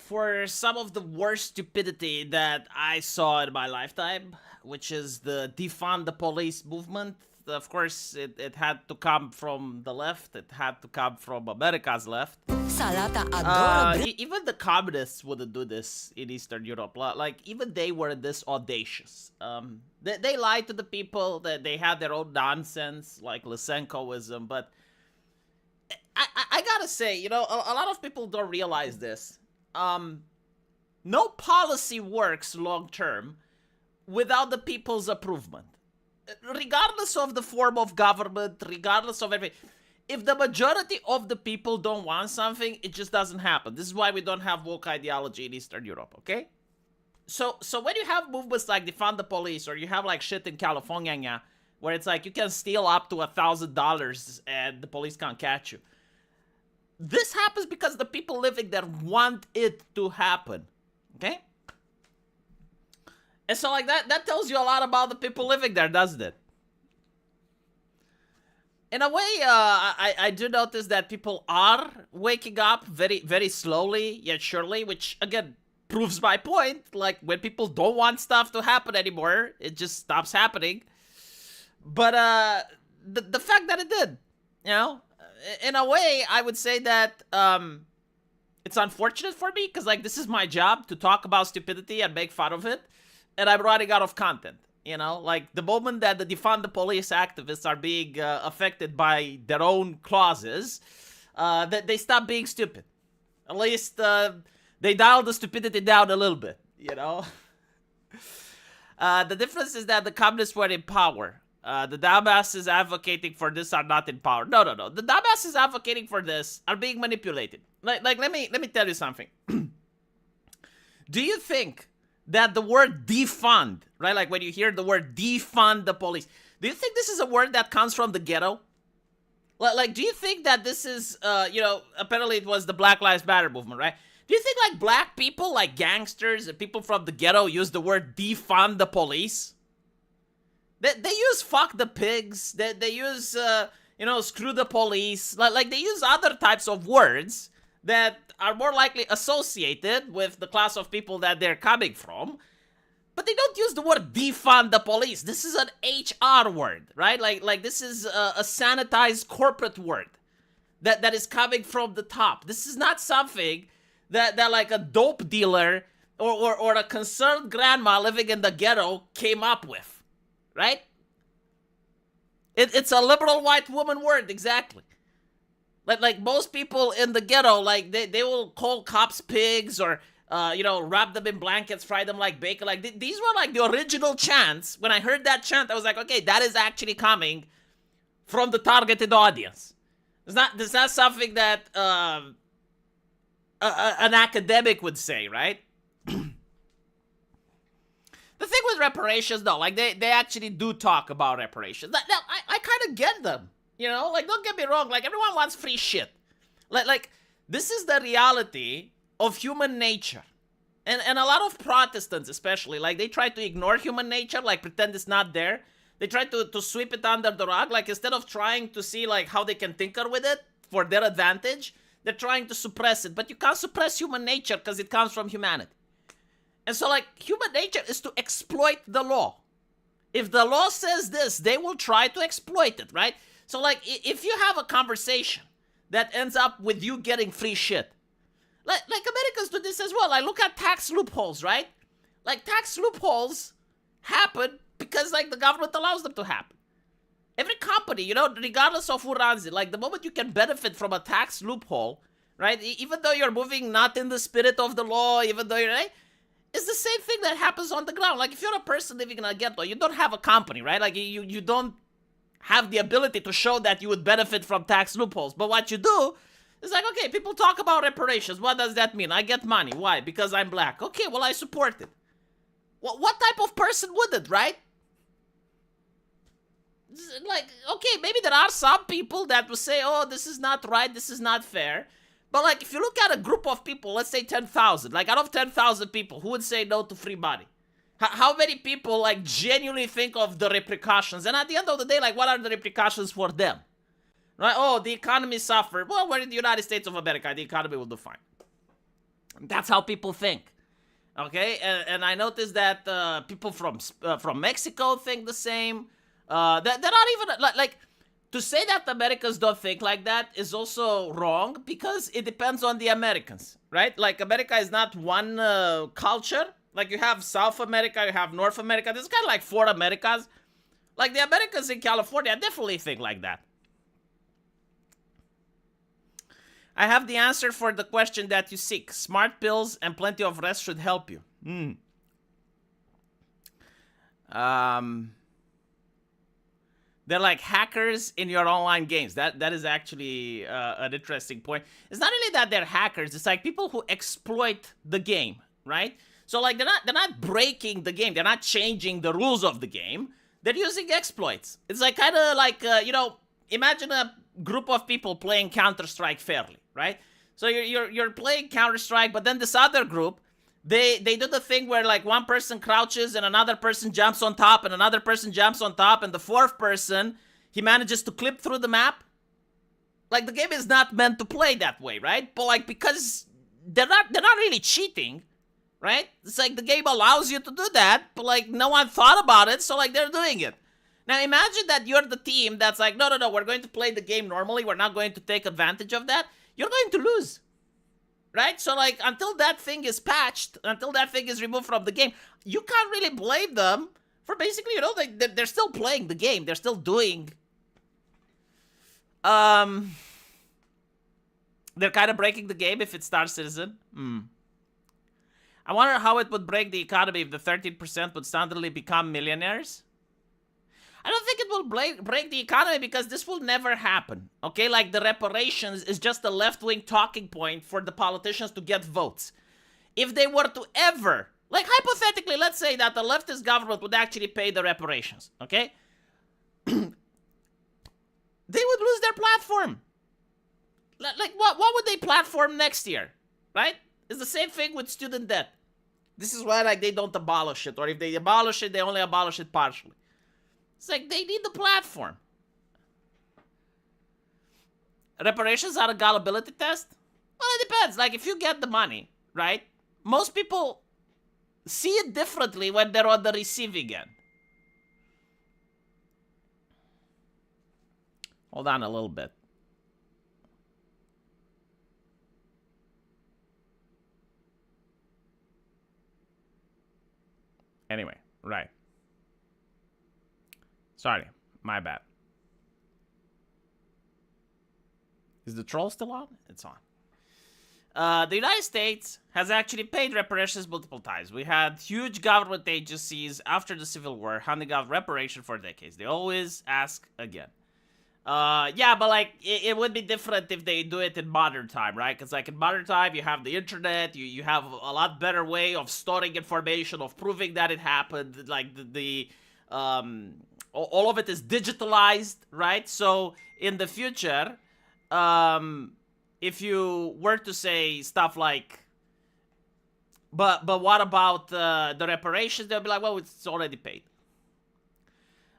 for some of the worst stupidity that I saw in my lifetime, which is the defund the police movement. Of course, it had to come from the left. It had to come from America's left. Even the communists wouldn't do this in Eastern Europe. Like, even they were this audacious. They lied to the people, that they had their own nonsense, like Lysenkoism. But I gotta say, you know, a lot of people don't realize this. No policy works long term without the people's approval. Regardless of the form of government, regardless of everything, if the majority of the people don't want something, it just doesn't happen. This is why we don't have woke ideology in Eastern Europe, okay? So when you have movements like defund the police, or you have like shit in California, where it's like you can steal up to $1,000 and the police can't catch you. This happens because the people living there want it to happen, okay? And so, like, that tells you a lot about the people living there, doesn't it? In a way, I do notice that people are waking up very, very slowly, yet surely, which, again, proves my point. Like, when people don't want stuff to happen anymore, it just stops happening. But, the fact that it did, you know, in a way, I would say that, it's unfortunate for me, because, like, this is my job, to talk about stupidity and make fun of it. And I'm running out of content, you know? Like, the moment that the defund the police activists are being affected by their own clauses, they stop being stupid. At least, they dial the stupidity down a little bit, you know? The difference is that the communists were in power. The dumbasses advocating for this are not in power. No. The dumbasses advocating for this are being manipulated. Like let me tell you something. Do you think that the word defund, right? Like when you hear the word defund the police, do you think this is a word that comes from the ghetto? Like, do you think that this is, you know, apparently it was the Black Lives Matter movement, right? Do you think, like, black people, like gangsters and people from the ghetto use the word defund the police? They use fuck the pigs, they use, you know, screw the police, like they use other types of words that are more likely associated with the class of people that they're coming from, but they don't use the word defund the police. This is an HR word, right? Like this is a sanitized corporate word that is coming from the top. This is not something that like a dope dealer or a concerned grandma living in the ghetto came up with, right? It's a liberal white woman word, exactly. Like most people in the ghetto, like they will call cops pigs, or you know, wrap them in blankets, fry them like bacon. Like these were like the original chants. When I heard that chant, I was like, okay, that is actually coming from the targeted audience. It's not something that an academic would say, right? The thing with reparations, though, like they actually do talk about reparations. Now, I kind of get them. You know, like, don't get me wrong, like, everyone wants free shit. Like, this is the reality of human nature. And a lot of Protestants, especially, like, they try to ignore human nature, like, pretend it's not there. They try to sweep it under the rug, like, instead of trying to see, like, how they can tinker with it for their advantage, they're trying to suppress it. But you can't suppress human nature because it comes from humanity. And so, like, human nature is to exploit the law. If the law says this, they will try to exploit it, right? So, like, if you have a conversation that ends up with you getting free shit, like Americans do this as well. Like, look at tax loopholes, right? Like, tax loopholes happen because, like, the government allows them to happen. Every company, you know, regardless of who runs it, like, the moment you can benefit from a tax loophole, right, even though you're moving not in the spirit of the law, even though you're, right, it's the same thing that happens on the ground. Like, if you're a person living in a ghetto, you don't have a company, right? Like, you don't have the ability to show that you would benefit from tax loopholes. But what you do is like, okay, people talk about reparations. What does that mean? I get money. Why? Because I'm black. Okay, well, I support it. What type of person would it, right? Like, okay, maybe there are some people that will say, oh, this is not right, this is not fair. But, like, if you look at a group of people, let's say 10,000, like, out of 10,000 people, who would say no to free money? How many people, like, genuinely think of the repercussions? And at the end of the day, like, what are the repercussions for them? Right? Oh, the economy suffered. Well, we're in the United States of America. The economy will do fine. That's how people think. Okay, and I noticed that people from Mexico think the same. They're not even like to say that Americans don't think like that is also wrong because it depends on the Americans, right? Like America is not one culture. Like you have South America, you have North America. There's kind of like 4 Americas. Like the Americans in California definitely think like that. I have the answer for the question that you seek. Smart pills and plenty of rest should help you. They're like hackers in your online games. That is actually an interesting point. It's not really that they're hackers. It's like people who exploit the game, right? So like they're not breaking the game. They're not changing the rules of the game. They're using exploits. It's like kind of like imagine a group of people playing Counter-Strike fairly, right? So you're playing Counter-Strike, but then this other group, they do the thing where like one person crouches and another person jumps on top and another person jumps on top and the 4th person, he manages to clip through the map. Like the game is not meant to play that way, right? But like because they're not really cheating, right? It's like the game allows you to do that, but like no one thought about it, so like they're doing it. Now imagine that you're the team that's like, no, we're going to play the game normally. We're not going to take advantage of that. You're going to lose, right? So like until that thing is patched, until that thing is removed from the game, you can't really blame them for basically, they're still playing the game. They're still doing, they're kind of breaking the game if it's Star Citizen. I wonder how it would break the economy if the 13% would suddenly become millionaires. I don't think it will break the economy because this will never happen, okay? Like, the reparations is just a left-wing talking point for the politicians to get votes. If they were to ever, like, hypothetically, let's say that the leftist government would actually pay the reparations, okay? They would lose their platform. Like, what would they platform next year, right? It's the same thing with student debt. This is why, like, they don't abolish it, or if they abolish it, they only abolish it partially. It's like they need the platform. Reparations are a gullibility test? Well, it depends. Like, if you get the money, right? Most people see it differently when they're on the receiving end. Hold on a little bit. Anyway, right. Sorry, my bad. Is the troll still on? It's on. The United States has actually paid reparations multiple times. We had huge government agencies after the Civil War handing out reparation for decades. They always ask again. Yeah, but like, it would be different if they do it in modern time, right? Because like in modern time, you have the internet, you have a lot better way of storing information, of proving that it happened. Like all of it is digitalized, right? So in the future, if you were to say stuff like, but what about the reparations? They'll be like, well, it's already paid.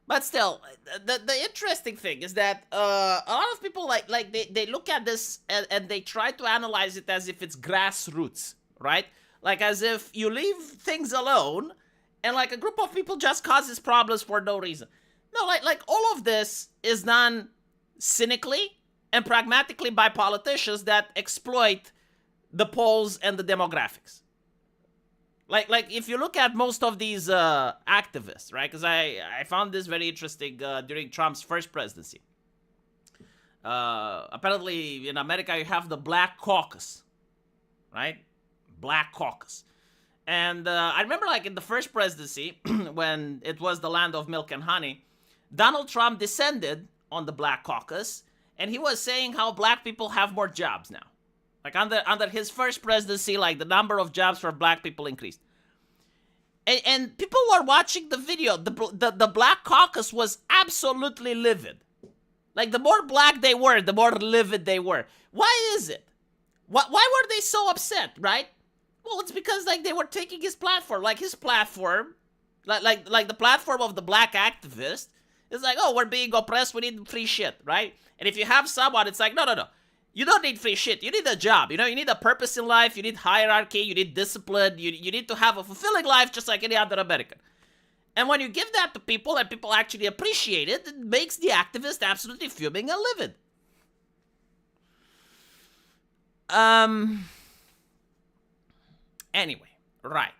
But still, the interesting thing is that a lot of people they look at this and they try to analyze it as if it's grassroots, right? Like as if you leave things alone and like a group of people just causes problems for no reason. No, like all of this is done cynically and pragmatically by politicians that exploit the polls and the demographics. Like if you look at most of these activists, right? Because I found this very interesting during Trump's first presidency. Apparently in America you have the Black Caucus, right? Black Caucus. And I remember like in the first presidency, when it was the land of milk and honey, Donald Trump descended on the Black Caucus, and he was saying how black people have more jobs now. Like under his first presidency, like the number of jobs for black people increased. And people were watching the video. The Black Caucus was absolutely livid. Like the more black they were, the more livid they were. Why is it? Why were they so upset, right? Well, it's because like they were taking his platform. Like his platform, like the platform of the black activist, is like, oh, we're being oppressed, we need free shit, right? And if you have someone, it's like, no. You don't need free shit. You need a job. You know, you need a purpose in life. You need hierarchy. You need discipline. You need to have a fulfilling life just like any other American. And when you give that to people and people actually appreciate it, it makes the activist absolutely fuming and livid. Anyway, right.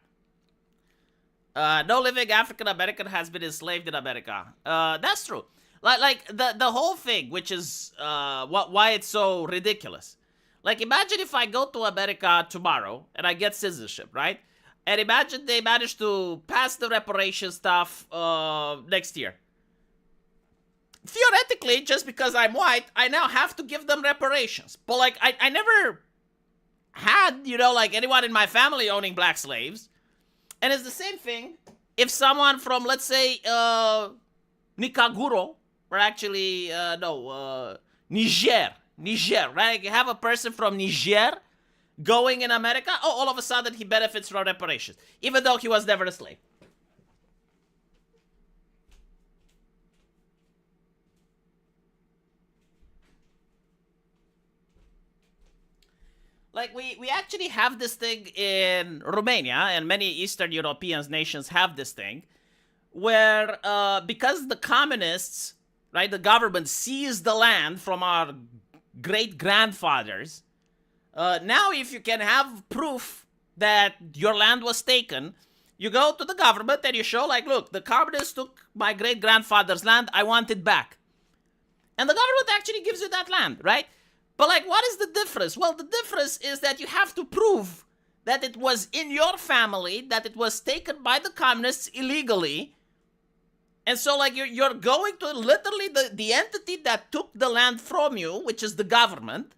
No living African American has been enslaved in America. That's true. Like the whole thing, which is why it's so ridiculous. Like, imagine if I go to America tomorrow and I get citizenship, right? And imagine they manage to pass the reparation stuff next year. Theoretically, just because I'm white, I now have to give them reparations. But like, I never had, you know, like anyone in my family owning black slaves. And it's the same thing if someone from, let's say, Nicaguro, or actually, Niger, right? You have a person from Niger going in America, all of a sudden he benefits from reparations, even though he was never a slave. Like, we actually have this thing in Romania, and many Eastern European nations have this thing, where because the communists, right, the government seized the land from our great-grandfathers, now if you can have proof that your land was taken, you go to the government and you show, like, look, the communists took my great-grandfather's land, I want it back. And the government actually gives you that land, right? But, like, what is the difference? Well, the difference is that you have to prove that it was in your family, that it was taken by the communists illegally. And so, like, you're going to literally the entity that took the land from you, which is the government,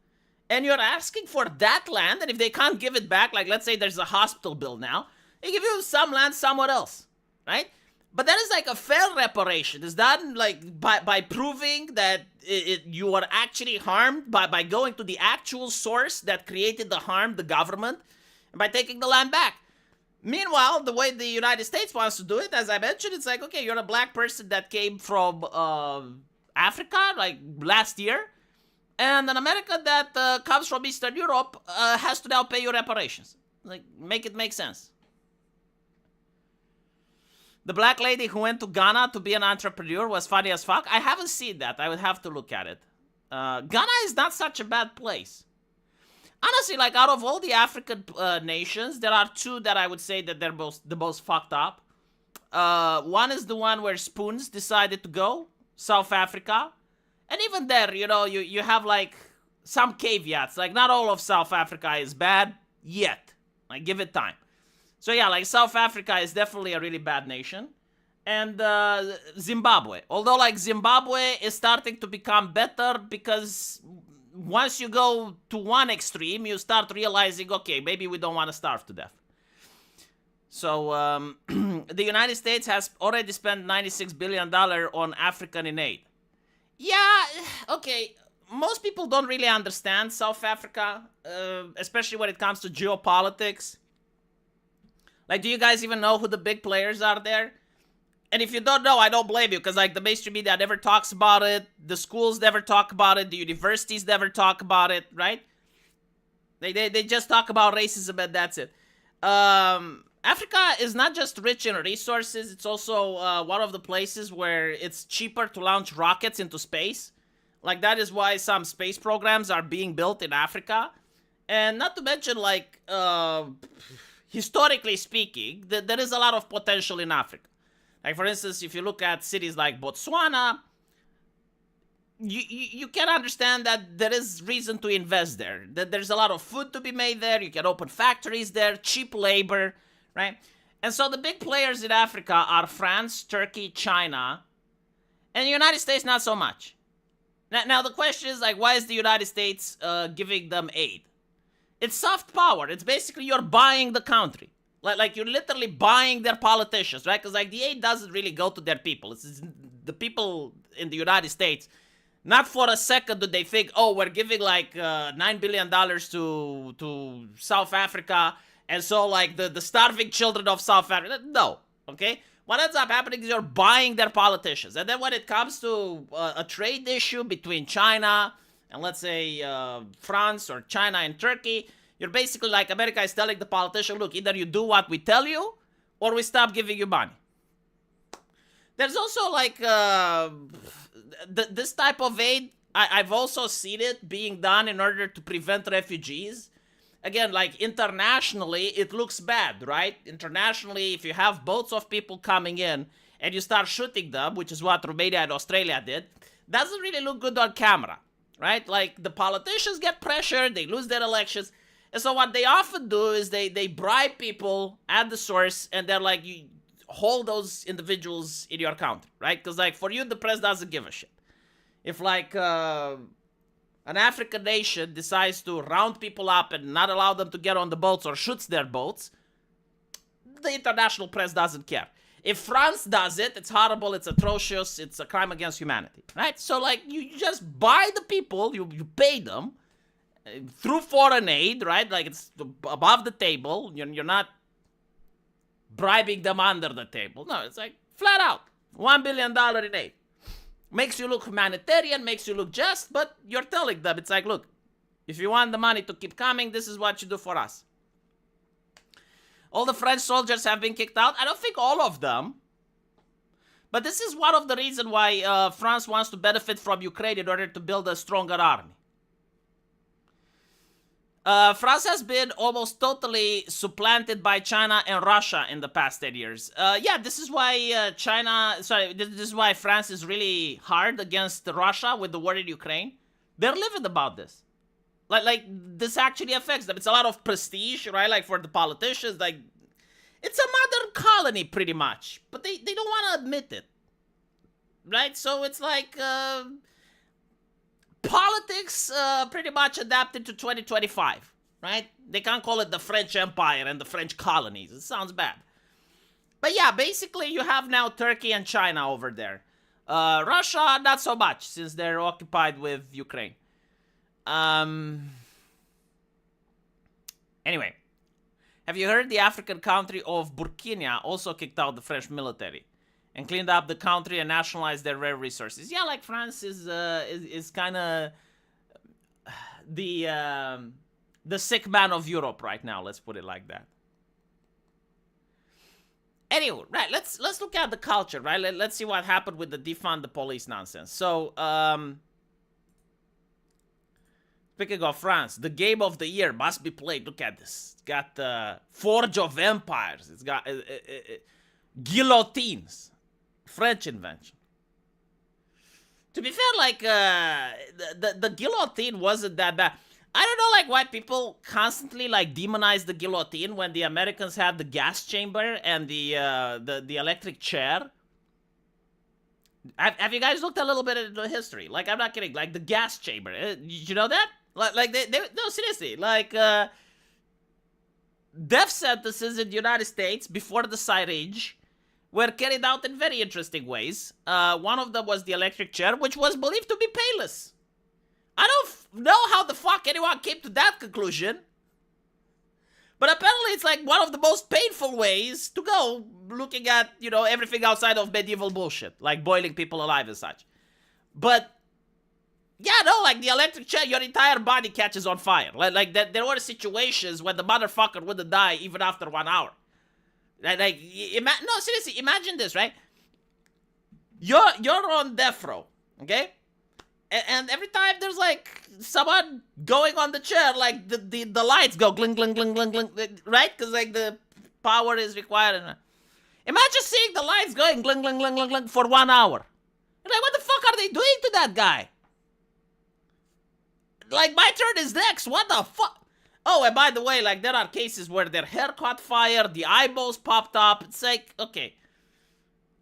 and you're asking for that land, and if they can't give it back, like, let's say there's a hospital bill now, they give you some land somewhere else, right? But that is like a fair reparation. It's done like by proving that you were actually harmed by going to the actual source that created the harm, the government, and by taking the land back. Meanwhile, the way the United States wants to do it, as I mentioned, it's like, okay, you're a black person that came from Africa, like last year, and an American that comes from Eastern Europe has to now pay you reparations. Like, make it make sense. The black lady who went to Ghana to be an entrepreneur was funny as fuck. I haven't seen that. I would have to look at it. Ghana is not such a bad place. Honestly, like, out of all the African nations, there are two that I would say that they're the most fucked up. One is the one where Spoons decided to go, South Africa. And even there, you know, you have, like, some caveats. Like, not all of South Africa is bad yet. Like, give it time. So yeah, like, South Africa is definitely a really bad nation. And Zimbabwe. Although, like, Zimbabwe is starting to become better because once you go to one extreme, you start realizing, okay, maybe we don't want to starve to death. So the United States has already spent $96 billion on African in aid. Yeah, okay. Most people don't really understand South Africa, especially when it comes to geopolitics. Like, do you guys even know who the big players are there? And if you don't know, I don't blame you, because, like, the mainstream media never talks about it, the schools never talk about it, the universities never talk about it, right? They just talk about racism and that's it. Africa is not just rich in resources, it's also one of the places where it's cheaper to launch rockets into space. Like, that is why some space programs are being built in Africa. And not to mention, like, historically speaking, there is a lot of potential in Africa. Like, for instance, if you look at cities like Botswana, you can understand that there is reason to invest there. That there's a lot of food to be made there. You can open factories there, cheap labor, right? And so the big players in Africa are France, Turkey, China, and the United States not so much. Now the question is, like, why is the United States giving them aid? It's soft power. It's basically you're buying the country. Like you're literally buying their politicians, right? Because, like, the aid doesn't really go to their people. It's the people in the United States. Not for a second do they think, oh, we're giving, like, $9 billion to South Africa, and so, like, the starving children of South Africa. No, okay? What ends up happening is you're buying their politicians. And then when it comes to a trade issue between China and let's say France or China and Turkey, you're basically like America is telling the politician, look, either you do what we tell you or we stop giving you money. There's also like this type of aid. I've also seen it being done in order to prevent refugees. Again, like internationally, it looks bad, right? Internationally, if you have boats of people coming in and you start shooting them, which is what Romania and Australia did, doesn't really look good on camera, right? Like the politicians get pressured, they lose their elections. And so what they often do is they bribe people at the source, and they're like, you hold those individuals in your country, right? Because like for you, the press doesn't give a shit. If like an African nation decides to round people up and not allow them to get on the boats or shoots their boats, the international press doesn't care. If France does it, it's horrible, it's atrocious, it's a crime against humanity, right? So like you just buy the people, you pay them through foreign aid, right? Like it's above the table. You're not bribing them under the table. No, it's like flat out $1 billion in aid. Makes you look humanitarian, makes you look just, but you're telling them, it's like, look, if you want the money to keep coming, this is what you do for us. All the French soldiers have been kicked out. I don't think all of them. But this is one of the reasons why France wants to benefit from Ukraine in order to build a stronger army. France has been almost totally supplanted by China and Russia in the past 10 years. Yeah, this is why this is why France is really hard against Russia with the war in Ukraine. They're livid about this. Like this actually affects them. It's a lot of prestige, right? Like for the politicians, like it's a modern colony pretty much, but they don't want to admit it, right? So it's like politics pretty much adapted to 2025, right? They can't call it the French Empire and the French colonies. It sounds bad. But yeah, basically you have now Turkey and China over there. Russia, not so much, since they're occupied with Ukraine. Anyway, have you heard the African country of Burkina also kicked out the French military and cleaned up the country and nationalized their rare resources? Yeah, like France is kind of the sick man of Europe right now. Let's put it like that. Anyway, right? Let's look at the culture, right? Let's see what happened with the defund the police nonsense. So, speaking of France, the game of the year must be played. Look at this. It's got Forge of Empires. It's got guillotines. French invention. To be fair, like, the guillotine wasn't that bad. I don't know, like, why people constantly, like, demonize the guillotine when the Americans had the gas chamber and the electric chair. Have you guys looked a little bit into history? Like, I'm not kidding. Like, the gas chamber. Did you know that? Like they no, seriously. Like, death sentences in the United States before the siege were carried out in very interesting ways. One of them was the electric chair, which was believed to be painless. I don't know how the fuck anyone came to that conclusion. But apparently it's like one of the most painful ways to go, looking at, you know, everything outside of medieval bullshit, like boiling people alive and such. But, yeah, no, like the electric chair, your entire body catches on fire. Like there were situations when the motherfucker wouldn't die even after 1 hour. No, seriously, imagine this, right? You're on death row, okay? And every time there's like someone going on the chair, like the lights go gling, gling, gling, gling, gling, right? Because like the power is required. Imagine seeing the lights going gling, gling, gling, gling, gling for 1 hour. You're like, what the fuck are they doing to that guy? Like, my turn is next. What the fuck? Oh, and by the way, like, there are cases where their hair caught fire, the eyeballs popped up. It's like, okay.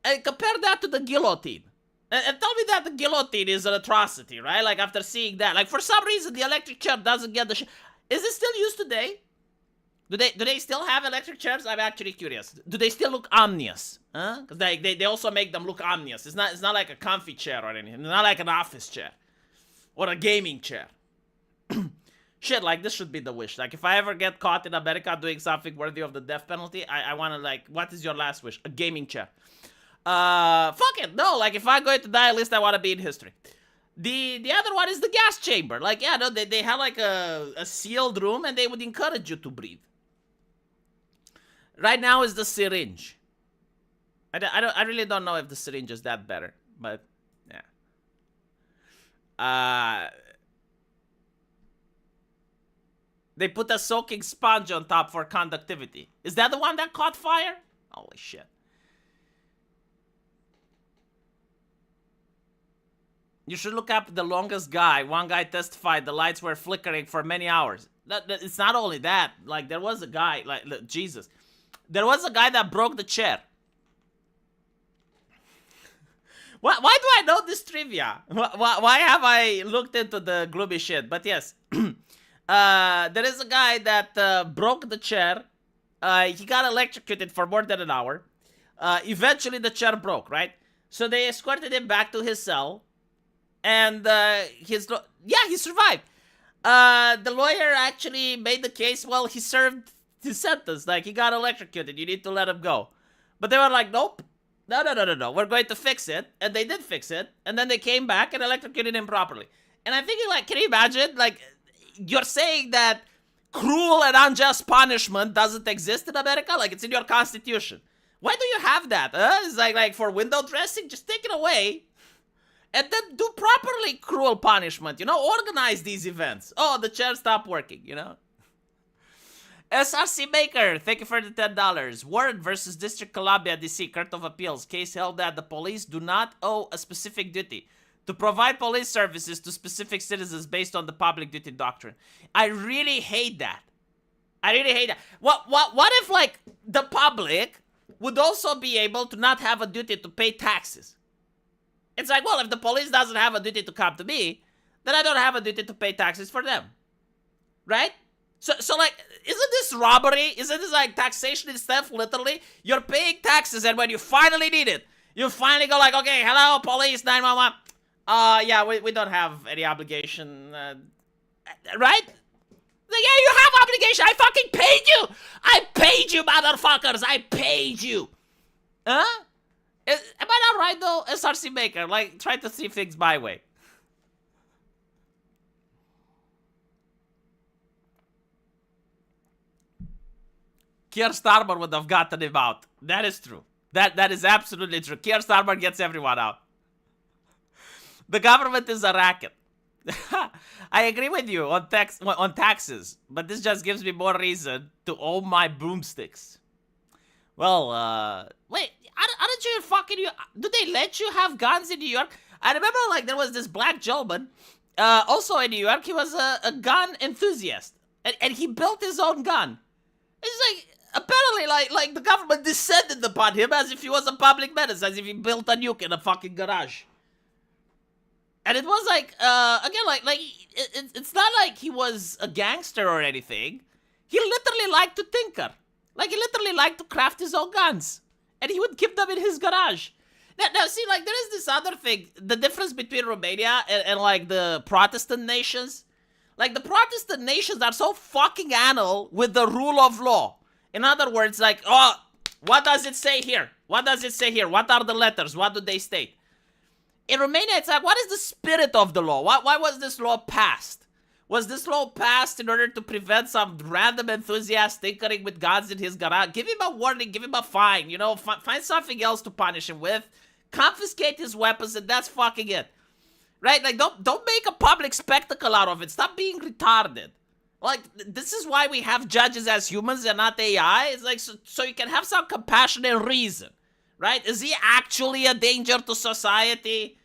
And compare that to the guillotine. And tell me that the guillotine is an atrocity, right? Like, after seeing that. Like, for some reason, the electric chair doesn't get the shit. Is it still used today? Do they still have electric chairs? I'm actually curious. Do they still look ominous? Huh? Because they also make them look ominous. It's not like a comfy chair or anything. It's not like an office chair. Or a gaming chair. Shit, like, this should be the wish. Like, if I ever get caught in America doing something worthy of the death penalty, I want to, like, what is your last wish? A gaming chair. Fuck it, no, like, if I'm going to die, at least I want to be in history. The other one is the gas chamber. Like, yeah, no, they had like a sealed room, and they would encourage you to breathe. Right now is the syringe. I really don't know if the syringe is that better, but yeah. They put a soaking sponge on top for conductivity. Is that the one that caught fire? Holy shit. You should look up the longest guy. One guy testified the lights were flickering for many hours. It's not only that. Like, there was a guy, like, look, Jesus. There was a guy that broke the chair. Why do I know this trivia? Why have I looked into the gloomy shit? But yes. There is a guy that broke the chair. He got electrocuted for more than an hour. Eventually the chair broke, right? So they escorted him back to his cell. And he survived. The lawyer actually made the case, well, he served his sentence. Like, he got electrocuted. You need to let him go. But they were like, nope. No. We're going to fix it. And they did fix it. And then they came back and electrocuted him properly. And I'm thinking, like, can you imagine? Like, you're saying that cruel and unjust punishment doesn't exist in America? Like, it's in your constitution. Why do you have that? It's like for window dressing? Just take it away. And then do properly cruel punishment, organize these events. Oh, the chair stopped working, SRC Maker, thank you for the $10. Warren versus District Columbia, DC, Court of Appeals. Case held that the police do not owe a specific duty to provide police services to specific citizens based on the public duty doctrine. I really hate that. What if, like, the public would also be able to not have a duty to pay taxes? It's like, well, if the police doesn't have a duty to come to me, then I don't have a duty to pay taxes for them. Right? So like, isn't this robbery? Isn't this like taxation itself, literally? You're paying taxes, and when you finally need it, you finally go like, okay, hello, police, 911. Yeah, we don't have any obligation, right? Like, yeah, you have obligation. I fucking paid you. I paid you, motherfuckers. I paid you. Huh? Am I not right, though? SRC Maker, like, try to see things my way. Keir Starmer would have gotten him out. That is true. That is absolutely true. Keir Starmer gets everyone out. The government is a racket. I agree with you on taxes, but this just gives me more reason to own my broomsticks. Well, wait, aren't you fucking... Do they let you have guns in New York? I remember, like, there was this black gentleman, also in New York. He was a gun enthusiast, and he built his own gun. It's like, apparently, like the government descended upon him as if he was a public menace, as if he built a nuke in a fucking garage. And it was like, again, like it's not like he was a gangster or anything. He literally liked to tinker. Like, he literally liked to craft his own guns. And he would keep them in his garage. Now see, like, there is this other thing. The difference between Romania and like, the Protestant nations. Like, the Protestant nations are so fucking anal with the rule of law. In other words, like, oh, what does it say here? What does it say here? What are the letters? What do they state? In Romania, it's like, what is the spirit of the law? Why was this law passed? Was this law passed in order to prevent some random enthusiast tinkering with guns in his garage? Give him a warning, give him a fine, find something else to punish him with. Confiscate his weapons, and that's fucking it. Right? Like, don't make a public spectacle out of it. Stop being retarded. Like, this is why we have judges as humans and not AI. It's like, so you can have some compassion and reason. Right? Is he actually a danger to society?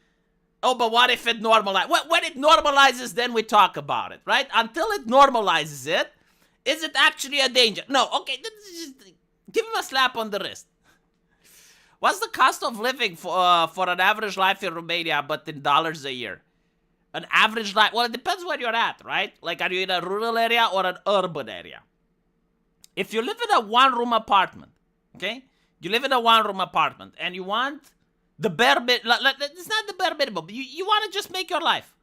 Oh, but what if it normalizes? When it normalizes, then we talk about it, right? Until it normalizes it, is it actually a danger? No, okay, just give him a slap on the wrist. What's the cost of living for an average life in Romania, but in dollars a year? An average life, well, it depends where you're at, right? Like, are you in a rural area or an urban area? If you live in a one-room apartment, okay? You live in a one-room apartment, and you want the bare minimum. It's not the bare minimum. You want to just make your life.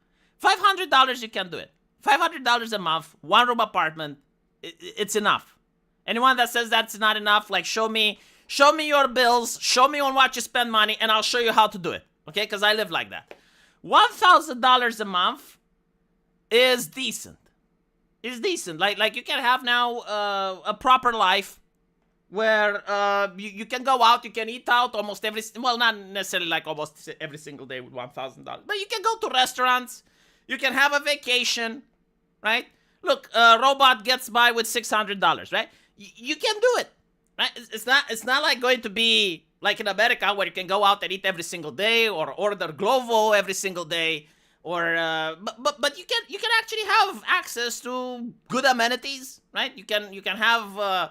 $500, you can do it. $500 a month, one-room apartment, it's enough. Anyone that says that's not enough, like, show me your bills, show me on what you spend money, and I'll show you how to do it. Okay? Because I live like that. $1,000 a month is decent. It's decent. Like you can have now a proper life where you can go out, you can eat out almost every, well, not necessarily like almost every single day with $1,000, but you can go to restaurants, you can have a vacation, right? Look, robot gets by with $600, right? You can do it, right? It's not like going to be like in America where you can go out and eat every single day or order Glovo every single day, or but you can actually have access to good amenities, right? You can have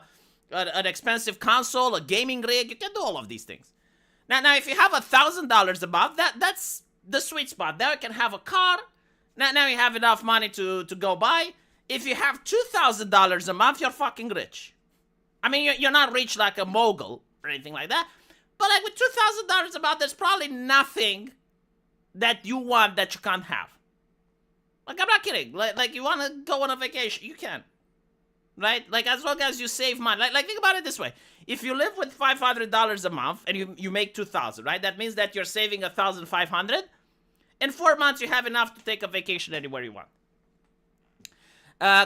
an expensive console, a gaming rig. You can do all of these things. Now, if you have $1,000 a month, that's the sweet spot. Now you can have a car. Now you have enough money to go buy. If you have $2,000 a month, you're fucking rich. I mean, you're not rich like a mogul or anything like that. But like with $2,000 a month, there's probably nothing that you want that you can't have. Like, I'm not kidding. Like you want to go on a vacation, you can. Right? Like, as long as you save money. Like think about it this way. If you live with $500 a month and you make $2,000, right? That means that you're saving $1,500. In 4 months, you have enough to take a vacation anywhere you want.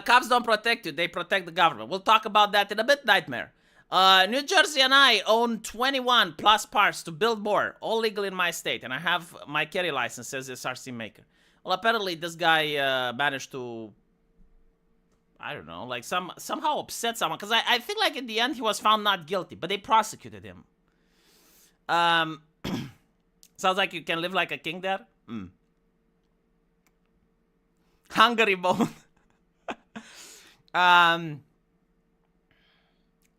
Cops don't protect you. They protect the government. We'll talk about that in a bit, Nightmare. New Jersey and I own 21 plus parts to build more. All legal in my state. And I have my carry license, says SRC maker. Well, apparently this guy managed to, I don't know, like somehow upset someone. Because I think like in the end he was found not guilty. But they prosecuted him. Sounds like you can live like a king there. Hungary bone.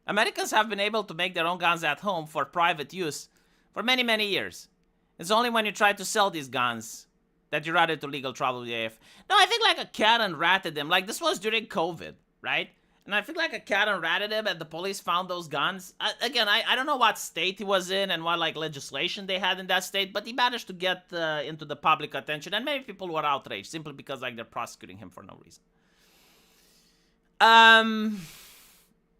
Americans have been able to make their own guns at home for private use for many, many years. It's only when you try to sell these guns that you run into legal trouble with the AF. No, I think like a cat and ratted them. Like this was during COVID, right? And I think like a cat and ratted him and the police found those guns. Again, I don't know what state he was in and what like legislation they had in that state, but he managed to get into the public attention. And many people were outraged simply because like they're prosecuting him for no reason.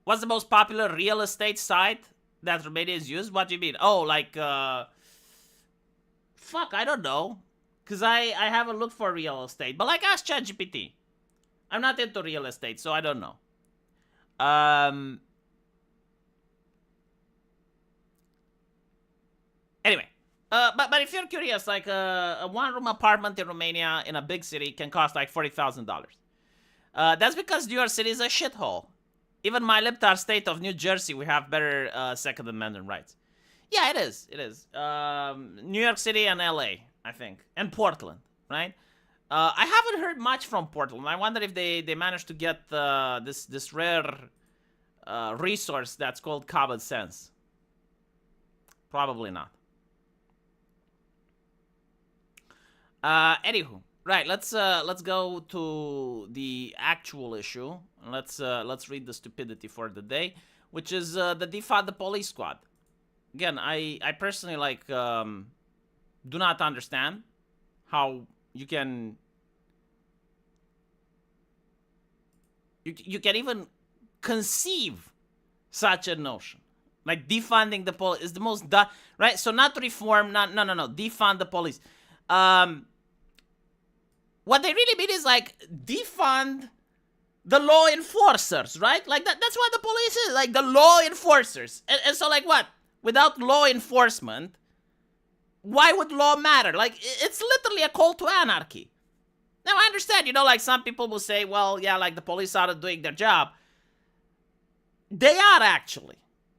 What's the most popular real estate site that Romanians use? What do you mean? Oh, like, fuck, I don't know. Because I haven't looked for real estate. But like, ask ChatGPT. I'm not into real estate, so I don't know. Anyway. But if you're curious, like, a one-room apartment in Romania in a big city can cost like $40,000. That's because New York City is a shithole. Even my libtard state of New Jersey, we have better Second Amendment rights. Yeah, it is. It is. New York City and LA, I think. And Portland, right? I haven't heard much from Portland. I wonder if they managed to get this rare resource that's called common sense. Probably not. Anywho. Right, let's go to the actual issue. Let's read the stupidity for the day, which is the defund the police squad. Again, I personally like do not understand how you can even conceive such a notion. Like defunding the police is the most right. So not reform, no, defund the police. What they really mean is like defund the law enforcers, right? Like that's what the police is, like the law enforcers. And so like what? Without law enforcement, why would law matter? Like it's literally a call to anarchy. Now I understand, like some people will say, well, yeah, like the police aren't doing their job. They are actually.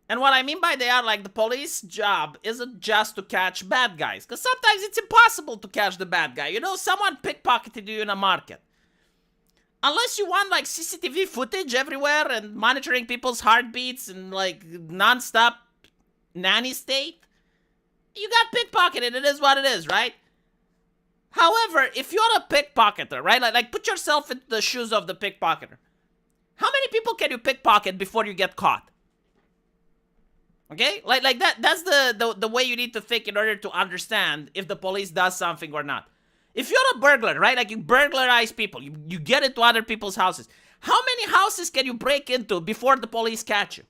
And what I mean by they are, like, the police job isn't just to catch bad guys. Because sometimes it's impossible to catch the bad guy. Someone pickpocketed you in a market. Unless you want, like, CCTV footage everywhere and monitoring people's heartbeats and, like, non-stop nanny state, you got pickpocketed. It is what it is, right? However, if you're a pickpocketer, right? Like put yourself in the shoes of the pickpocketer. How many people can you pickpocket before you get caught? Okay, like that's the way you need to think in order to understand if the police does something or not. If you're a burglar, right, like you burglarize people, you get into other people's houses. How many houses can you break into before the police catch you?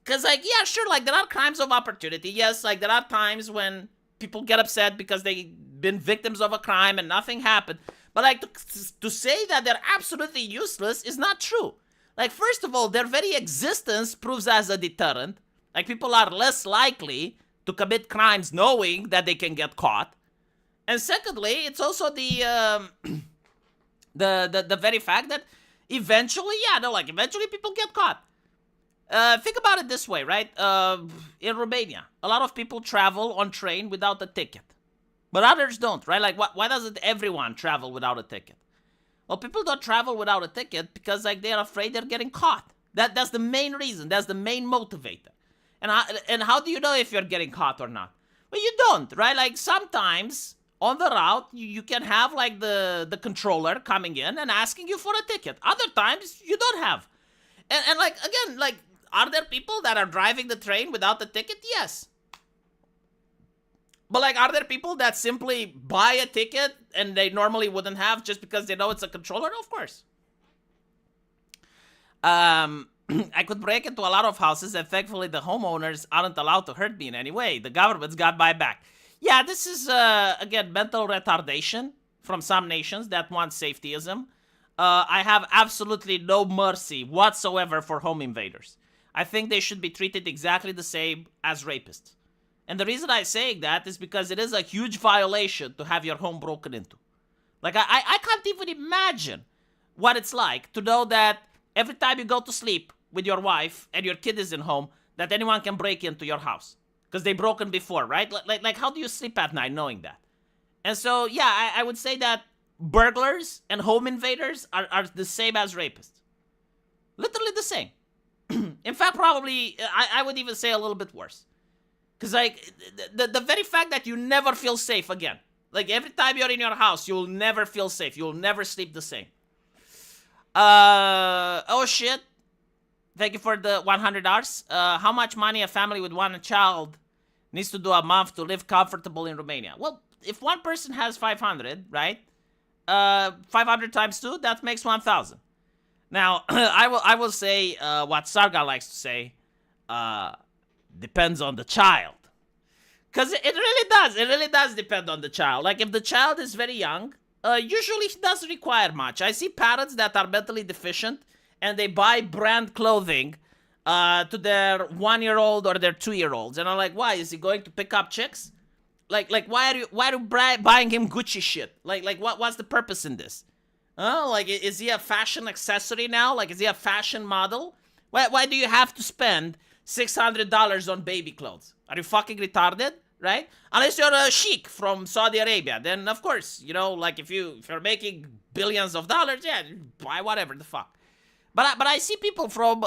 Because, like, yeah, sure, like, there are crimes of opportunity. Yes, like, there are times when people get upset because they've been victims of a crime and nothing happened. But like to say that they're absolutely useless is not true. Like, first of all, their very existence proves as a deterrent. Like, people are less likely to commit crimes knowing that they can get caught. And secondly, it's also the very fact that eventually people get caught. Think about it this way, right? In Romania, a lot of people travel on train without a ticket. But others don't, right? Like, why doesn't everyone travel without a ticket? Well, people don't travel without a ticket because, like, they're afraid they're getting caught. That's the main reason. That's the main motivator. And how do you know if you're getting caught or not? Well, you don't, right? Like, sometimes on the route, you can have, like, the controller coming in and asking you for a ticket. Other times, you don't have. And like, again, like, are there people that are driving the train without the ticket? Yes. But, like, are there people that simply buy a ticket and they normally wouldn't have just because they know it's a controller? Of course. I could break into a lot of houses, and thankfully the homeowners aren't allowed to hurt me in any way. The government's got my back. Yeah, this is, again, mental retardation from some nations that want safetyism. I have absolutely no mercy whatsoever for home invaders. I think they should be treated exactly the same as rapists. And the reason I'm saying that is because it is a huge violation to have your home broken into. Like, I can't even imagine what it's like to know that every time you go to sleep with your wife and your kid is in home, that anyone can break into your house. Because they broken before, right? Like, how do you sleep at night knowing that? And so, yeah, I would say that burglars and home invaders are the same as rapists. Literally the same. In fact, probably, I would even say a little bit worse. Because, like, the very fact that you never feel safe again. Like, every time you're in your house, you'll never feel safe. You'll never sleep the same. Oh, shit. Thank you for the $100. How much money a family with one child needs to do a month to live comfortable in Romania? Well, if one person has 500, right? 500 times 2, that makes 1,000. Now, I will say what Sargon likes to say. Depends on the child. Because it really does. It really does depend on the child. Like, if the child is very young, usually it doesn't require much. I see parents that are mentally deficient and they buy brand clothing to their 1-year-old or their 2-year-olds. And I'm like, why? Is he going to pick up chicks? Like why are you buying him Gucci shit? Like what's the purpose in this? Oh, like, is he a fashion accessory now? Like, is he a fashion model? Why do you have to spend $600 on baby clothes? Are you fucking retarded? Right? Unless you're a sheik from Saudi Arabia, then of course, you know, like, if you're making billions of dollars, yeah, buy whatever the fuck. But I see people from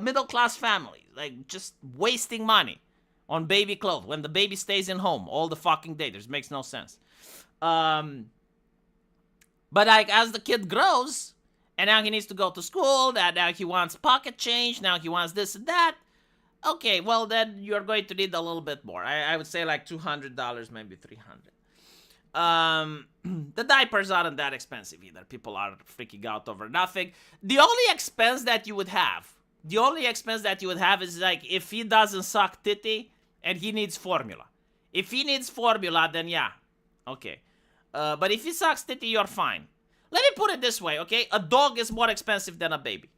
middle class families, like, just wasting money on baby clothes when the baby stays in home all the fucking day. This makes no sense. But, like, as the kid grows, and now he needs to go to school, now he wants pocket change, now he wants this and that. Okay, well, then you're going to need a little bit more. I would say like $200, maybe $300. The diapers aren't that expensive either. People are freaking out over nothing. The only expense that you would have is, like, if he doesn't suck titty and he needs formula. If he needs formula, then yeah, okay. But if he sucks titty, you're fine. Let me put it this way, okay? A dog is more expensive than a baby.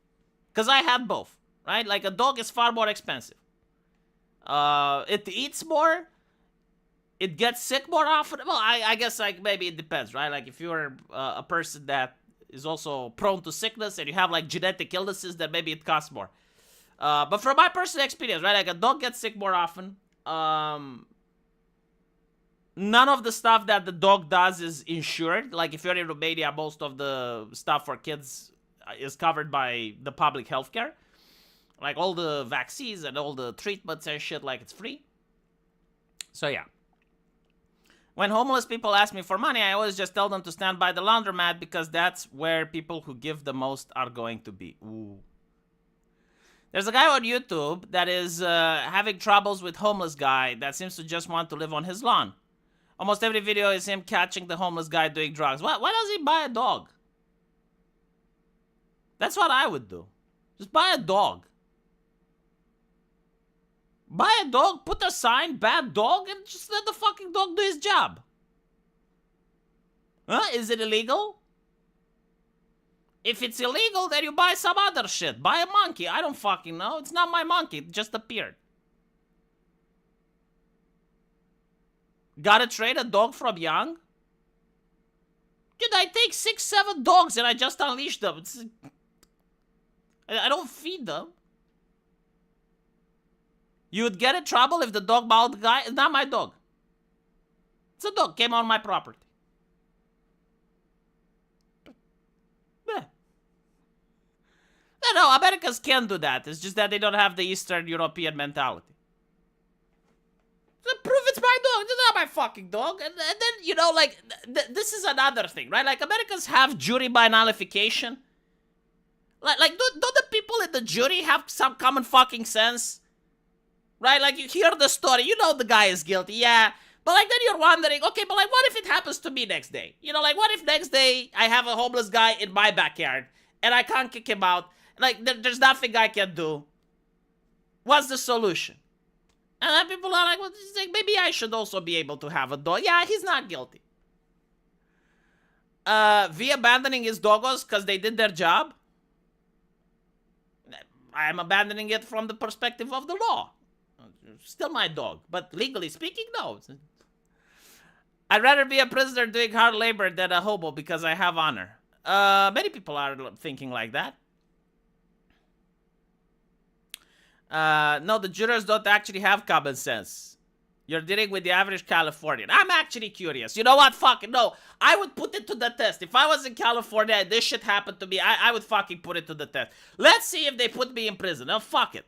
Because I had both. Right? Like, a dog is far more expensive. It eats more. It gets sick more often. Well, I guess, like, maybe it depends, right? Like, if you're a person that is also prone to sickness and you have, like, genetic illnesses, then maybe it costs more. But from my personal experience, right? Like, a dog gets sick more often. None of the stuff that the dog does is insured. Like, if you're in Romania, most of the stuff for kids is covered by the public healthcare. Like, all the vaccines and all the treatments and shit, like, it's free. So, yeah. When homeless people ask me for money, I always just tell them to stand by the laundromat because that's where people who give the most are going to be. Ooh. There's a guy on YouTube that is having troubles with homeless guy that seems to just want to live on his lawn. Almost every video is him catching the homeless guy doing drugs. Why does he buy a dog? That's what I would do. Just buy a dog. Buy a dog, put a sign, bad dog, and just let the fucking dog do his job. Huh? Is it illegal? If it's illegal, then you buy some other shit. Buy a monkey. I don't fucking know. It's not my monkey. It just appeared. Gotta trade a dog from young? Dude, I take 6, 7 dogs and I just unleash them. I don't feed them. You would get in trouble if the dog mauled the guy? It's not my dog. It's a dog. Came on my property. No, Americans can do that. It's just that they don't have the Eastern European mentality. So prove it's my dog. It's not my fucking dog. And then, you know, like, this is another thing, right? Like, Americans have jury by nullification. Like, don't the people in the jury have some common fucking sense? Right? Like, you hear the story. You know the guy is guilty. Yeah. But, like, then you're wondering, okay, but, like, what if it happens to me next day? You know, like, what if next day I have a homeless guy in my backyard and I can't kick him out? Like, there's nothing I can do. What's the solution? And then people are like, well, maybe I should also be able to have a dog. Yeah, he's not guilty. V abandoning his doggos because they did their job? I'm abandoning it from the perspective of the law. Still my dog. But legally speaking, no. I'd rather be a prisoner doing hard labor than a hobo because I have honor. Many people are thinking like that. No, the jurors don't actually have common sense. You're dealing with the average Californian. I'm actually curious. You know what? Fuck it. No, I would put it to the test. If I was in California and this shit happened to me, I would fucking put it to the test. Let's see if they put me in prison. Oh, fuck it.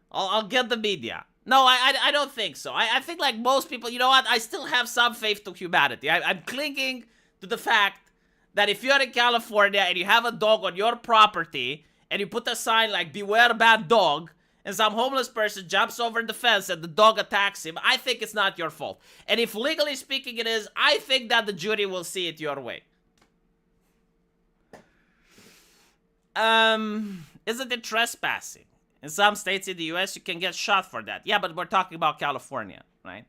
I'll get the media. No, I don't think so. I think like most people, you know what? I still have some faith to humanity. I'm clinging to the fact that if you're in California and you have a dog on your property and you put a sign like, beware bad dog, and some homeless person jumps over the fence and the dog attacks him, I think it's not your fault. And if legally speaking it is, I think that the jury will see it your way. Isn't it trespassing? In some states in the US, you can get shot for that. Yeah, but we're talking about California, right?